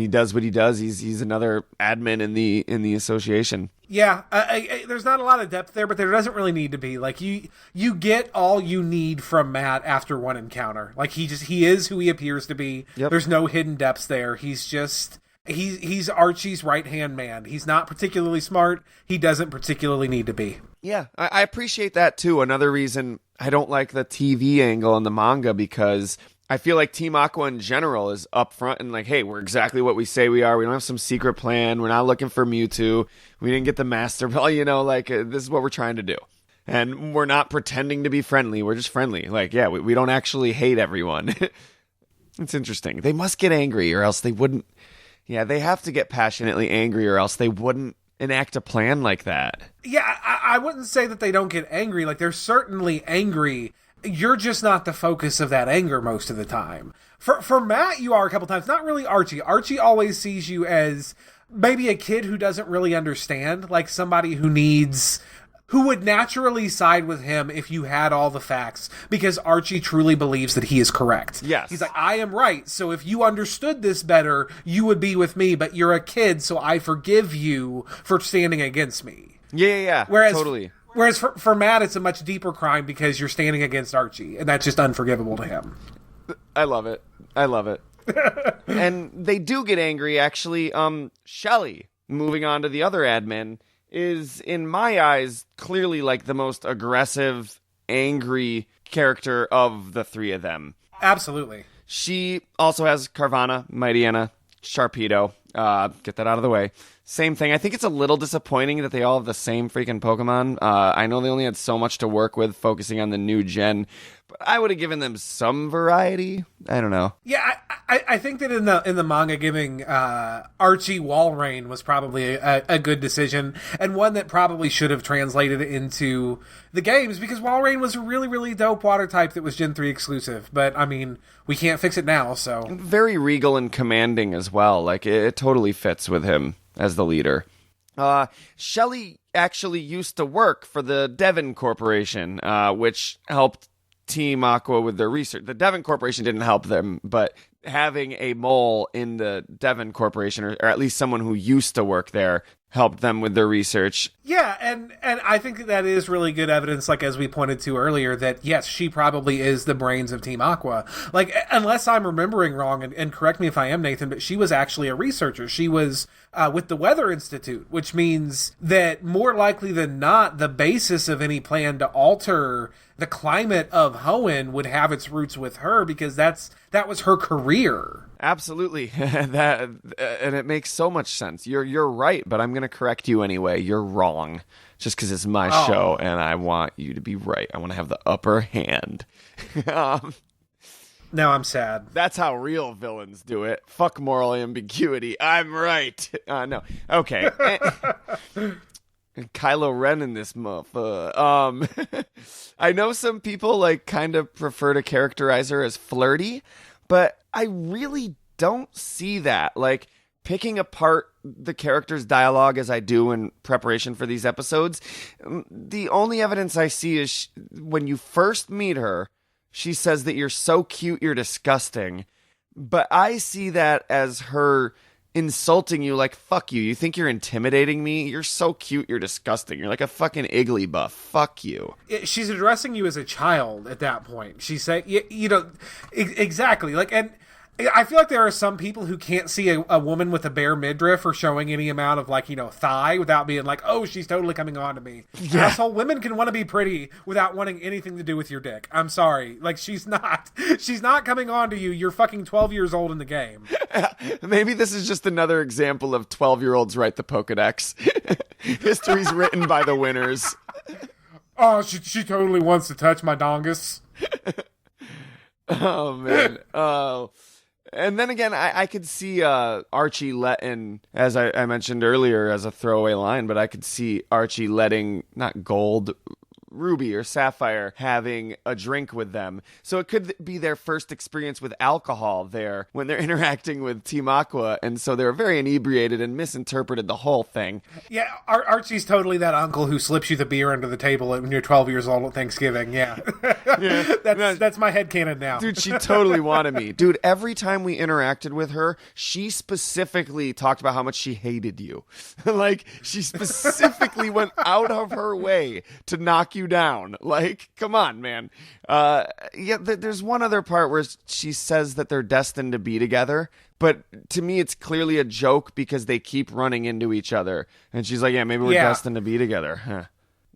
does what he does. He's another admin in the association. Yeah, there's not a lot of depth there, but there doesn't really need to be. Like you get all you need from Matt after one encounter. Like he is who he appears to be. Yep. There's no hidden depths there. He's Archie's right-hand man. He's not particularly smart. He doesn't particularly need to be. Yeah, I appreciate that too. Another reason I don't like the TV angle in the manga, because I feel like Team Aqua in general is upfront and like, hey, we're exactly what we say we are. We don't have some secret plan. We're not looking for Mewtwo. We didn't get the Master Ball, this is what we're trying to do. And we're not pretending to be friendly. We're just friendly. Like, yeah, we don't actually hate everyone. It's interesting. They must get angry or else they wouldn't. Yeah, they have to get passionately angry or else they wouldn't enact a plan like that. Yeah, I wouldn't say that they don't get angry. Like, they're certainly angry. You're just not the focus of that anger most of the time. For Matt, you are a couple times. Not really Archie. Archie always sees you as maybe a kid who doesn't really understand, like somebody who would naturally side with him if you had all the facts, because Archie truly believes that he is correct. Yes. He's like, I am right, so if you understood this better, you would be with me, but you're a kid, so I forgive you for standing against me. Yeah, totally. Whereas for Matt, it's a much deeper crime because you're standing against Archie, and that's just unforgivable to him. I love it. And they do get angry, actually. Shelly, moving on to the other admin, is, in my eyes, clearly like the most aggressive, angry character of the three of them. Absolutely. She also has Carvana, Mightyena, Sharpedo. Get that out of the way. Same thing. I think it's a little disappointing that they all have the same freaking Pokemon. I know they only had so much to work with focusing on the new gen, but I would have given them some variety. I don't know. Yeah, I think that in the manga, giving Archie Walrein was probably a good decision, and one that probably should have translated into the games, because Walrein was a really, really dope water type that was Gen 3 exclusive. But, I mean, we can't fix it now, so... Very regal and commanding as well. Like, it totally fits with him as the leader. Shelly actually used to work for the Devon Corporation, which helped Team Aqua with their research. The Devon Corporation didn't help them, but having a mole in the Devon Corporation, or at least someone who used to work there, helped them with their research. Yeah, and I think that is really good evidence, like as we pointed to earlier, that yes, she probably is the brains of Team Aqua. Like, unless I'm remembering wrong, and correct me if I am, Nathan, but she was actually a researcher. She was with the Weather Institute, which means that more likely than not, the basis of any plan to alter the climate of Hoenn would have its roots with her, because that was her career. Absolutely. And it makes so much sense. You're right, but I'm going to correct you anyway. You're wrong. Just because it's my show and I want you to be right. I want to have the upper hand. Now I'm sad. That's how real villains do it. Fuck moral ambiguity. I'm right. No. Okay. Kylo Ren in this motherfucker. I know some people like kind of prefer to characterize her as flirty, but I really don't see that. Like, picking apart the character's dialogue as I do in preparation for these episodes, the only evidence I see is when you first meet her, she says that you're so cute, you're disgusting. But I see that as her insulting you, like, fuck you. You think you're intimidating me? You're so cute, you're disgusting. You're like a fucking Iggly buff. Fuck you. She's addressing you as a child at that point. She's saying, exactly. Like, and I feel like there are some people who can't see a woman with a bare midriff or showing any amount of, like, thigh without being like, oh, she's totally coming on to me. Yeah. Asshole, women can want to be pretty without wanting anything to do with your dick. I'm sorry. Like, she's not coming on to you. You're fucking 12 years old in the game. Maybe this is just another example of 12-year-olds write the Pokedex. History's written by the winners. Oh, she totally wants to touch my dongus. Oh, man. Oh. And then again, I could see Archie letting, as I mentioned earlier as a throwaway line, but I could see Archie letting, not Gold, Ruby or Sapphire having a drink with them. So it could be their first experience with alcohol there when they're interacting with Team Aqua. And so they were very inebriated and misinterpreted the whole thing. Yeah, Archie's totally that uncle who slips you the beer under the table when you're 12 years old at Thanksgiving. Yeah. That's my headcanon now. Dude, she totally wanted me. Dude, every time we interacted with her, she specifically talked about how much she hated you. Like, she specifically went out of her way to knock you down. Like, come on, man. There's one other part where she says that they're destined to be together, but to me it's clearly a joke because they keep running into each other, and she's like, yeah, maybe we're destined to be together. Huh.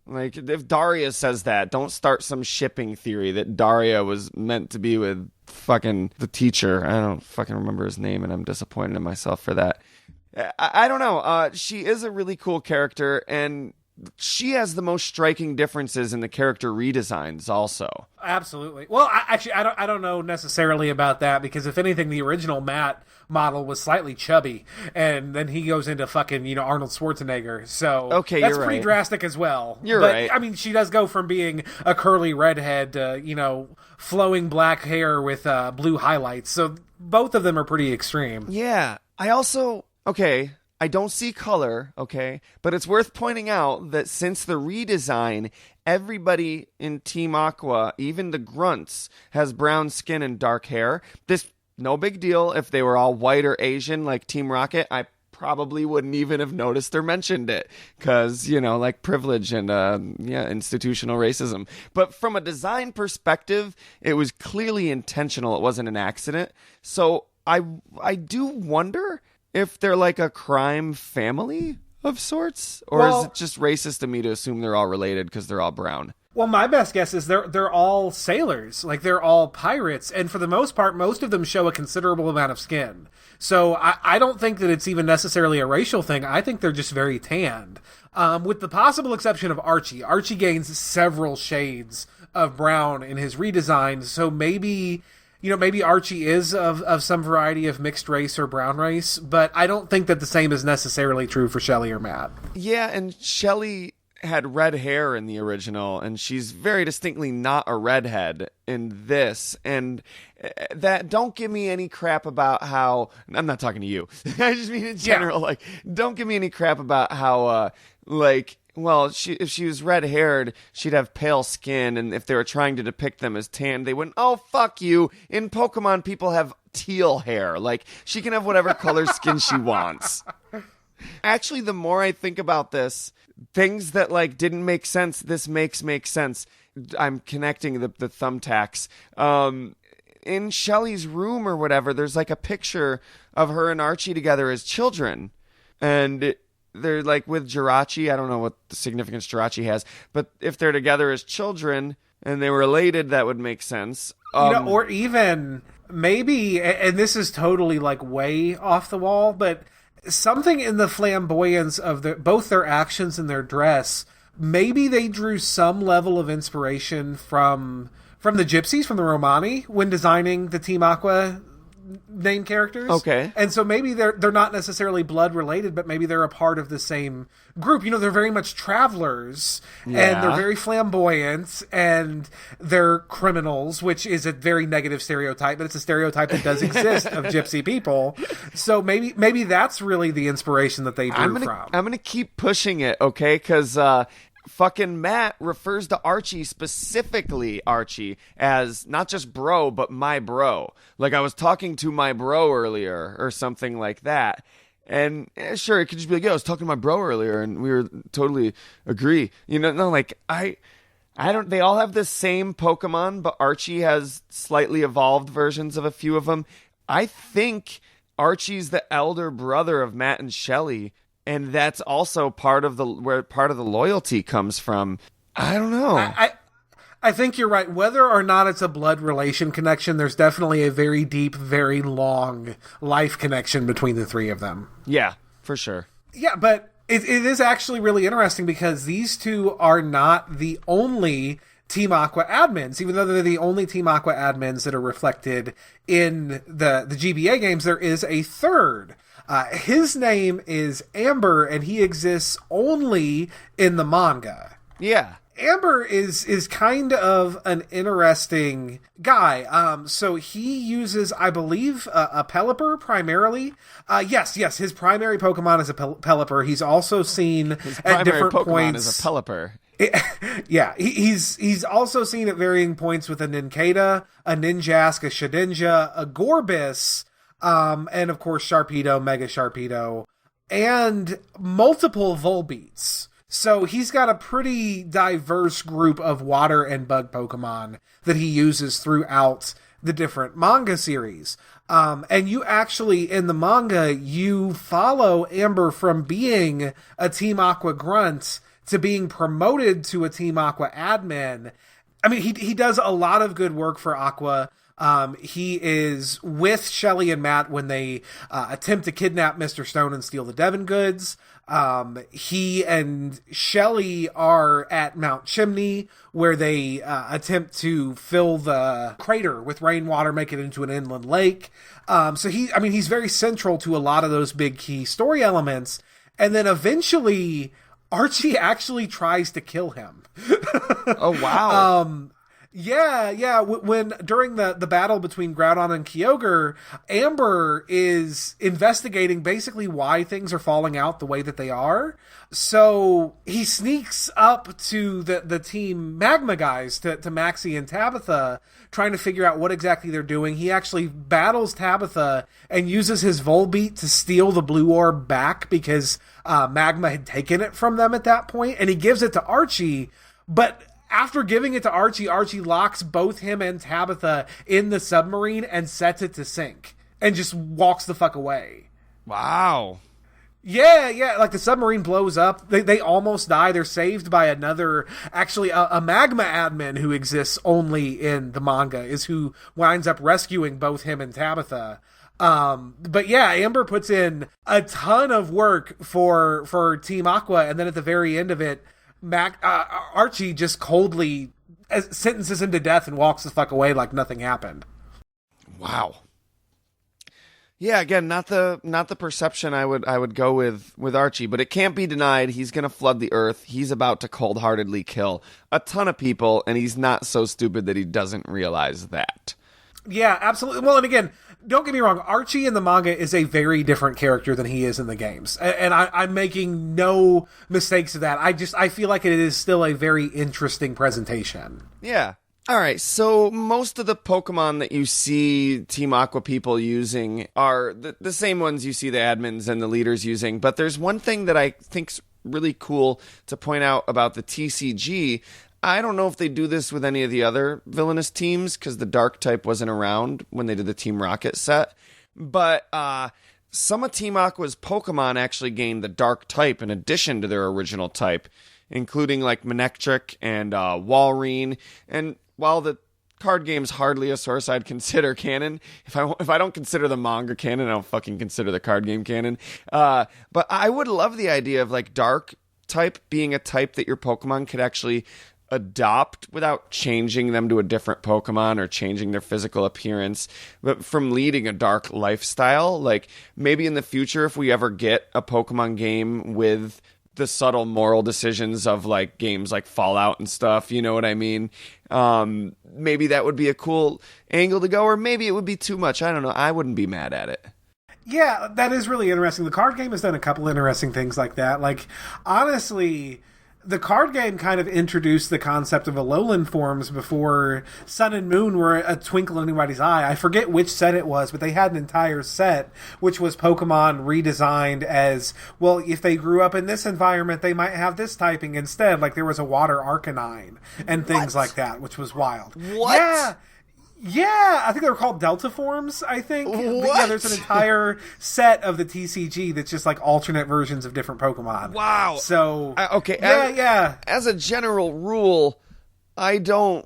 Like, if Daria says that, don't start some shipping theory that Daria was meant to be with fucking the teacher. I don't fucking remember his name, and I'm disappointed in myself for that. I don't know. She is a really cool character, and she has the most striking differences in the character redesigns also. Absolutely. Well, I don't know necessarily about that, because if anything, the original Matt model was slightly chubby, and then he goes into fucking, Arnold Schwarzenegger. So okay, that's you're pretty right. Drastic as well. You're right. I mean, she does go from being a curly redhead to, flowing black hair with blue highlights. So both of them are pretty extreme. Yeah. I don't see color, okay? But it's worth pointing out that since the redesign, everybody in Team Aqua, even the grunts, has brown skin and dark hair. This, no big deal if they were all white or Asian like Team Rocket. I probably wouldn't even have noticed or mentioned it because, like privilege and, institutional racism. But from a design perspective, it was clearly intentional. It wasn't an accident. So I do wonder if they're like a crime family of sorts, or is it just racist of me to assume they're all related because they're all brown? Well, my best guess is they're all sailors, like they're all pirates, and for the most part, most of them show a considerable amount of skin. So I don't think that it's even necessarily a racial thing. I think they're just very tanned, with the possible exception of Archie. Archie gains several shades of brown in his redesign, so maybe Archie is of some variety of mixed race or brown race, but I don't think that the same is necessarily true for Shelly or Matt. Yeah, and Shelly had red hair in the original, and she's very distinctly not a redhead in this. And that, don't give me any crap about how, I'm not talking to you, I just mean in general, like, don't give me any crap about how, if she was red-haired, she'd have pale skin, and if they were trying to depict them as tan, they wouldn't, oh, fuck you. In Pokemon, people have teal hair. Like, she can have whatever color skin she wants. Actually, the more I think about this, things that, like, didn't make sense, this makes sense. I'm connecting the thumbtacks. In Shelly's room or whatever, there's, like, a picture of her and Archie together as children. And they're like with Jirachi. I don't know what the significance Jirachi has, but if they're together as children, and they were related, that would make sense. Or even maybe, and this is totally like way off the wall, but something in the flamboyance of both their actions and their dress, maybe they drew some level of inspiration from the Gypsies, from the Romani, when designing the Team Aqua name characters. Okay. And so maybe they're not necessarily blood related, but maybe they're a part of the same group. They're very much travelers, and they're very flamboyant, and they're criminals, which is a very negative stereotype, but it's a stereotype that does exist of gypsy people. So maybe that's really the inspiration that they drew from. I'm gonna keep pushing it, okay? Because fucking Matt refers to Archie, specifically Archie, as not just bro, but my bro. Like, I was talking to my bro earlier, or something like that. And sure, it could just be like, I was talking to my bro earlier, and we were totally agree. I don't, they all have the same Pokemon, but Archie has slightly evolved versions of a few of them. I think Archie's the elder brother of Matt and Shelly, and that's also part of where part of the loyalty comes from. I don't know. I think you're right. Whether or not it's a blood relation connection, there's definitely a very deep, very long life connection between the three of them. Yeah, for sure. Yeah, but it is actually really interesting because these two are not the only Team Aqua admins. Even though they're the only Team Aqua admins that are reflected in the GBA games, there is a third. His name is Amber, and he exists only in the manga. Yeah. Amber is kind of an interesting guy. So he uses, I believe, a Pelipper primarily. Yes, his primary Pokemon is a Pelipper. He's also seen at different Pokemon points. Is a Pelipper. Yeah, he's also seen at varying points with a Nincada, a Ninjask, a Shedinja, a Gorbis, and of course Sharpedo, Mega Sharpedo, and multiple Volbeats. So he's got a pretty diverse group of water and bug Pokemon that he uses throughout the different manga series. And you actually, in the manga, you follow Amber from being a Team Aqua grunt to being promoted to a Team Aqua admin. I mean, he does a lot of good work for Aqua. He is with Shelly and Matt when they attempt to kidnap Mr. Stone and steal the Devon goods. He and Shelly are at Mount Chimney, where they attempt to fill the crater with rainwater, make it into an inland lake. So he's very central to a lot of those big key story elements. And then eventually, Archie actually tries to kill him. Oh, wow. Yeah. When during the battle between Groudon and Kyogre, Amber is investigating basically why things are falling out the way that they are. So he sneaks up to the team Magma guys, to Maxie and Tabitha, trying to figure out what exactly they're doing. He actually battles Tabitha and uses his Volbeat to steal the blue orb back because Magma had taken it from them at that point, and he gives it to Archie, but after giving it to Archie locks both him and Tabitha in the submarine and sets it to sink and just walks the fuck away. Wow. Yeah, like the submarine blows up. They almost die. They're saved by another, actually a Magma admin who exists only in the manga is who winds up rescuing both him and Tabitha. But yeah, Amber puts in a ton of work for Team Aqua, and then at the very end of it, Archie just coldly sentences him to death and walks the fuck away like nothing happened. Wow. Yeah, again, not the perception I would go with Archie, but it can't be denied he's going to flood the earth. He's about to cold-heartedly kill a ton of people, and he's not so stupid that he doesn't realize that. Yeah, absolutely. Well, and again, don't get me wrong, Archie in the manga is a very different character than he is in the games. And I'm making no mistakes of that. I feel like it is still a very interesting presentation. Yeah. All right, so most of the Pokemon that you see Team Aqua people using are the same ones you see the admins and the leaders using, but there's one thing that I think's really cool to point out about the TCG. I don't know if they do this with any of the other villainous teams, because the Dark type wasn't around when they did the Team Rocket set, but some of Team Aqua's Pokemon actually gained the Dark type in addition to their original type. including like Manectric and Walrein. And while the card game's hardly a source I'd consider canon, if I don't consider the manga canon, I don't fucking consider the card game canon. But I would love the idea of like Dark type being a type that your Pokemon could actually adopt without changing them to a different Pokemon or changing their physical appearance, but from leading a dark lifestyle. Like maybe in the future, if we ever get a Pokemon game with the subtle moral decisions of like games like Fallout and stuff, you know what I mean? Maybe that would be a cool angle to go, or maybe it would be too much. I don't know. I wouldn't be mad at it. Yeah, that is really interesting. The card game has done a couple interesting things like that. Like, honestly, the card game kind of introduced the concept of Alolan forms before Sun and Moon were a twinkle in anybody's eye. I forget which set it was, but they had an entire set which was Pokemon redesigned as, well, if they grew up in this environment, they might have this typing instead. Like there was a Water Arcanine and things like that, which was wild. What? Yeah, I think they were called Delta forms, I think. What? Yeah, there's an entire set of the TCG that's just like alternate versions of different Pokemon. Wow. So, okay. Yeah. As a general rule, I don't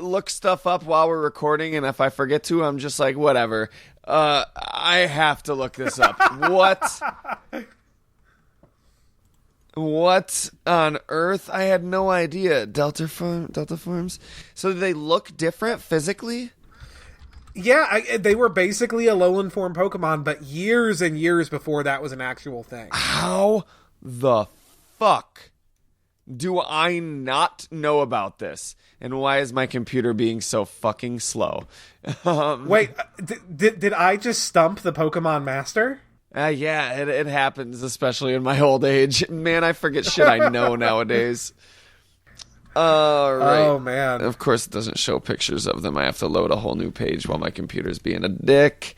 look stuff up while we're recording, and if I forget to, I'm just like, whatever. I have to look this up. What? What on earth? I had no idea. Delta forms. So do they look different physically? Yeah, they were basically Alolan form Pokemon, but years and years before that was an actual thing. How the fuck do I not know about this? And why is my computer being so fucking slow? Wait, did I just stump the Pokemon Master? Yeah, it happens, especially in my old age. Man, I forget shit I know nowadays. All right. Oh, man. Of course, it doesn't show pictures of them. I have to load a whole new page while my computer's being a dick.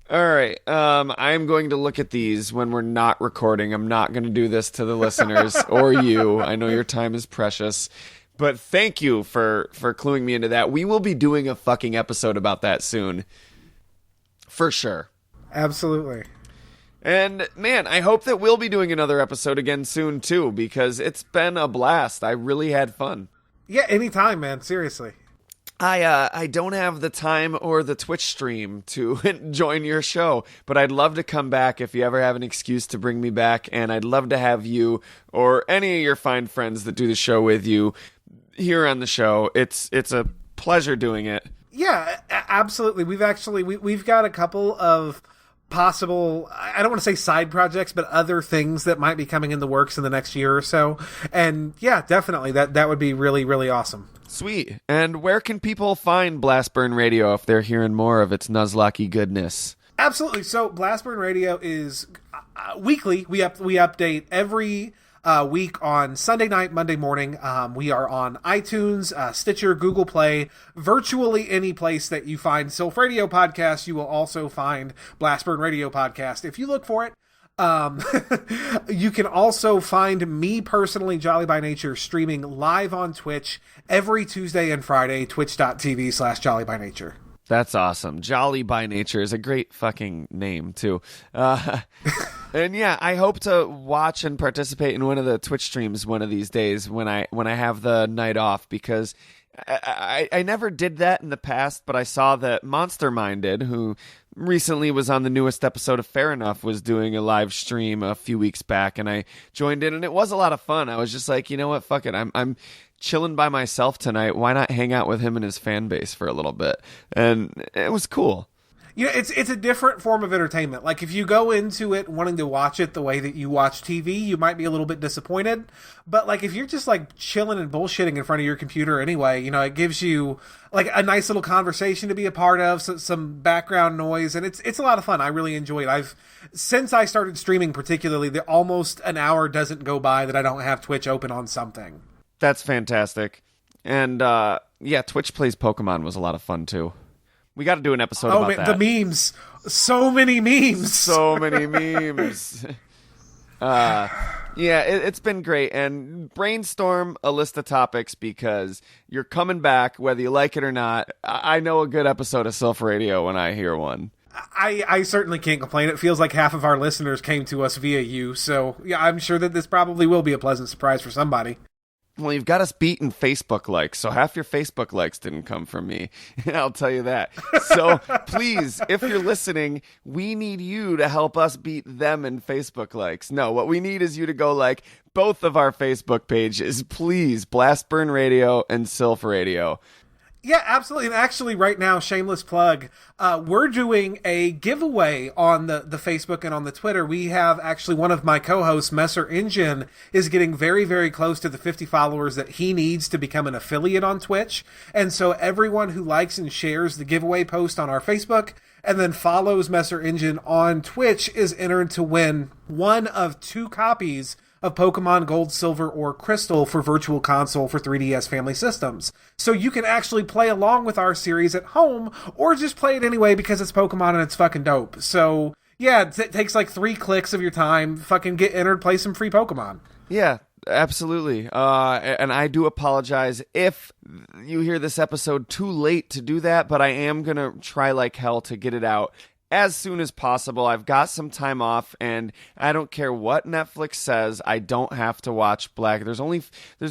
All right. I'm going to look at these when we're not recording. I'm not going to do this to the listeners or you. I know your time is precious. But thank you for cluing me into that. We will be doing a fucking episode about that soon. For sure. Absolutely. And man, I hope that we'll be doing another episode again soon too, because it's been a blast. I really had fun. Yeah, anytime, man. Seriously. I don't have the time or the Twitch stream to join your show, but I'd love to come back if you ever have an excuse to bring me back, and I'd love to have you or any of your fine friends that do the show with you here on the show. It's a pleasure doing it. Yeah, absolutely. We've got a couple of possible, I don't want to say side projects, but other things that might be coming in the works in the next year or so. And yeah, definitely that would be really, really awesome. Sweet. And where can people find Blastburn Radio if they're hearing more of its Nuzlocke goodness? Absolutely. So Blastburn Radio is weekly. We update every week on Sunday night, Monday morning. We are on iTunes, Stitcher, Google Play, virtually any place that you find Silph Radio Podcast, you will also find Blastburn Radio Podcast. If you look for it, you can also find me personally, Jolly by Nature, streaming live on Twitch every Tuesday and Friday, twitch.tv/Jolly by Nature. That's awesome. Jolly by Nature is a great fucking name, too. And yeah, I hope to watch and participate in one of the Twitch streams one of these days when I have the night off, because I never did that in the past, but I saw that Monster Minded, who recently was on the newest episode of Fair Enough, was doing a live stream a few weeks back, and I joined in, and it was a lot of fun. I was just like, you know what, fuck it, I'm chilling by myself tonight. Why not hang out with him and his fan base for a little bit? And it was cool. You know, it's a different form of entertainment. Like, if you go into it wanting to watch it the way that you watch TV, you might be a little bit disappointed. But, like, if you're just, like, chilling and bullshitting in front of your computer anyway, you know, it gives you, like, a nice little conversation to be a part of, some background noise, and it's a lot of fun. I really enjoy it. Since I started streaming particularly, almost an hour doesn't go by that I don't have Twitch open on something. That's fantastic. And, yeah, Twitch Plays Pokemon was a lot of fun, too. We got to do an episode about that. The memes. So many memes. So many memes. Yeah, it's been great. And brainstorm a list of topics, because you're coming back, whether you like it or not. I know a good episode of Silph Radio when I hear one. I certainly can't complain. It feels like half of our listeners came to us via you, so yeah, I'm sure that this probably will be a pleasant surprise for somebody. Well, you've got us beat in Facebook likes, so half your Facebook likes didn't come from me. I'll tell you that. So please, if you're listening, we need you to help us beat them in Facebook likes. No, what we need is you to go like both of our Facebook pages, please. Blastburn Radio and Silph Radio. Yeah, absolutely. And actually, right now, shameless plug, we're doing a giveaway on the Facebook and on the Twitter. We have actually one of my co-hosts, Messer Engine, is getting very, very close to the 50 followers that he needs to become an affiliate on Twitch. And so everyone who likes and shares the giveaway post on our Facebook and then follows Messer Engine on Twitch is entered to win one of 2 copies of Pokemon Gold, Silver, or Crystal for Virtual Console for 3DS Family Systems. So you can actually play along with our series at home, or just play it anyway because it's Pokemon and it's fucking dope. So, yeah, it takes like 3 clicks of your time. Fucking get entered, play some free Pokemon. Yeah, absolutely. And I do apologize if you hear this episode too late to do that, but I am going to try like hell to get it out as soon as possible. I've got some time off, and I don't care what Netflix says. I don't have to watch there's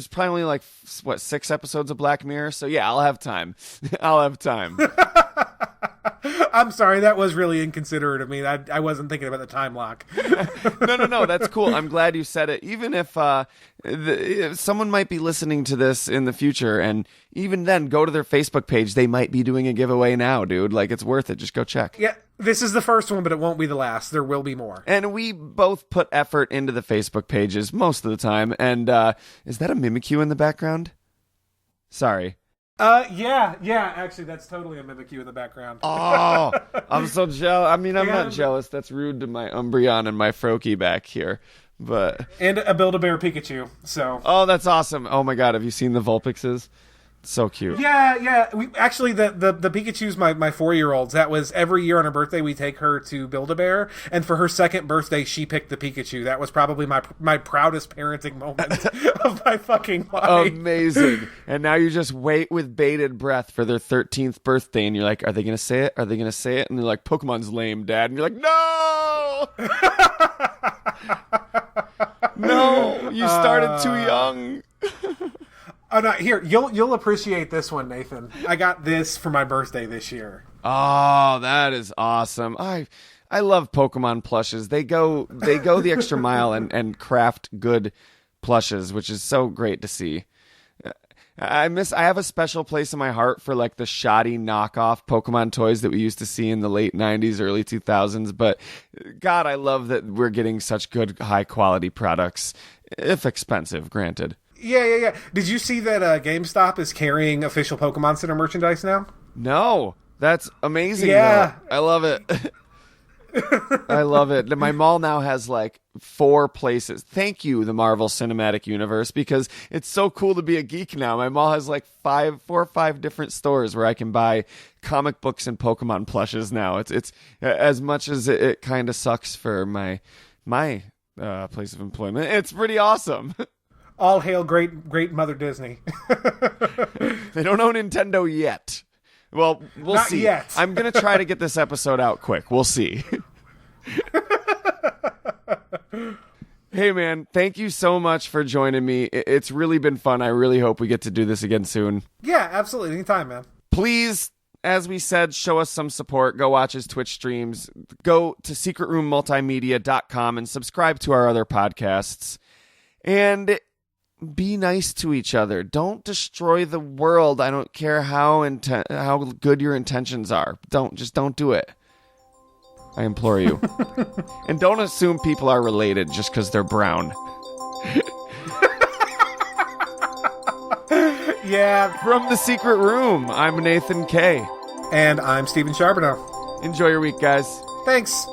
probably only like 6 episodes of Black Mirror. So yeah, I'll have time. I'll have time. I'm sorry, that was really inconsiderate of me. I wasn't thinking about the time lock. No, that's cool. I'm glad you said it. Even if someone might be listening to this in the future, and even then, go to their Facebook page. They might be doing a giveaway now, dude. Like, it's worth it. Just go check. Yeah, this is the first one, but it won't be the last. There will be more. And we both put effort into the Facebook pages most of the time. And is that a Mimikyu in the background? Sorry. Yeah, actually, that's totally a Mimikyu in the background. Oh, I'm so jealous. I mean, I'm not jealous. That's rude to my Umbreon and my Froakie back here. But and a Build-A-Bear Pikachu, so. Oh, that's awesome. Oh my god, have you seen the Vulpixes? So cute. Yeah. We actually the Pikachu's my 4-year-old's. That was every year on her birthday we take her to Build-A-Bear, and for her 2nd birthday she picked the Pikachu. That was probably my proudest parenting moment of my fucking life. Amazing. And now you just wait with bated breath for their 13th birthday, and you're like, are they gonna say it? Are they gonna say it? And they're like, Pokemon's lame, Dad. And you're like, no. No, you started too young. Oh no! Here, you'll appreciate this one, Nathan. I got this for my birthday this year. Oh, that is awesome! I love Pokemon plushes. They go the extra mile and craft good plushes, which is so great to see. I have a special place in my heart for like the shoddy knockoff Pokemon toys that we used to see in the late 90s, early 2000s. But God, I love that we're getting such good, high quality products, if expensive, granted. Yeah. Did you see that GameStop is carrying official Pokemon Center merchandise now? No, that's amazing. Yeah. Though. I love it. I love it. My mall now has like 4 places. Thank you, the Marvel Cinematic Universe, because it's so cool to be a geek now. My mall has like 4 or 5 different stores where I can buy comic books and Pokemon plushes now. It's as much as it kind of sucks for my place of employment. It's pretty awesome. All hail great Mother Disney. They don't own Nintendo yet. Well, we'll Not see. Yet. I'm going to try to get this episode out quick. We'll see. Hey, man, thank you so much for joining me. It's really been fun. I really hope we get to do this again soon. Yeah, absolutely. Anytime, man. Please, as we said, show us some support. Go watch his Twitch streams. Go to secretroommultimedia.com and subscribe to our other podcasts. And be nice to each other. Don't destroy the world. I don't care how good your intentions are. Don't do it. I implore you. And don't assume people are related just because they're brown. Yeah. From the Secret Room, I'm Nathan K. And I'm Stephen Charboneau. Enjoy your week, guys. Thanks.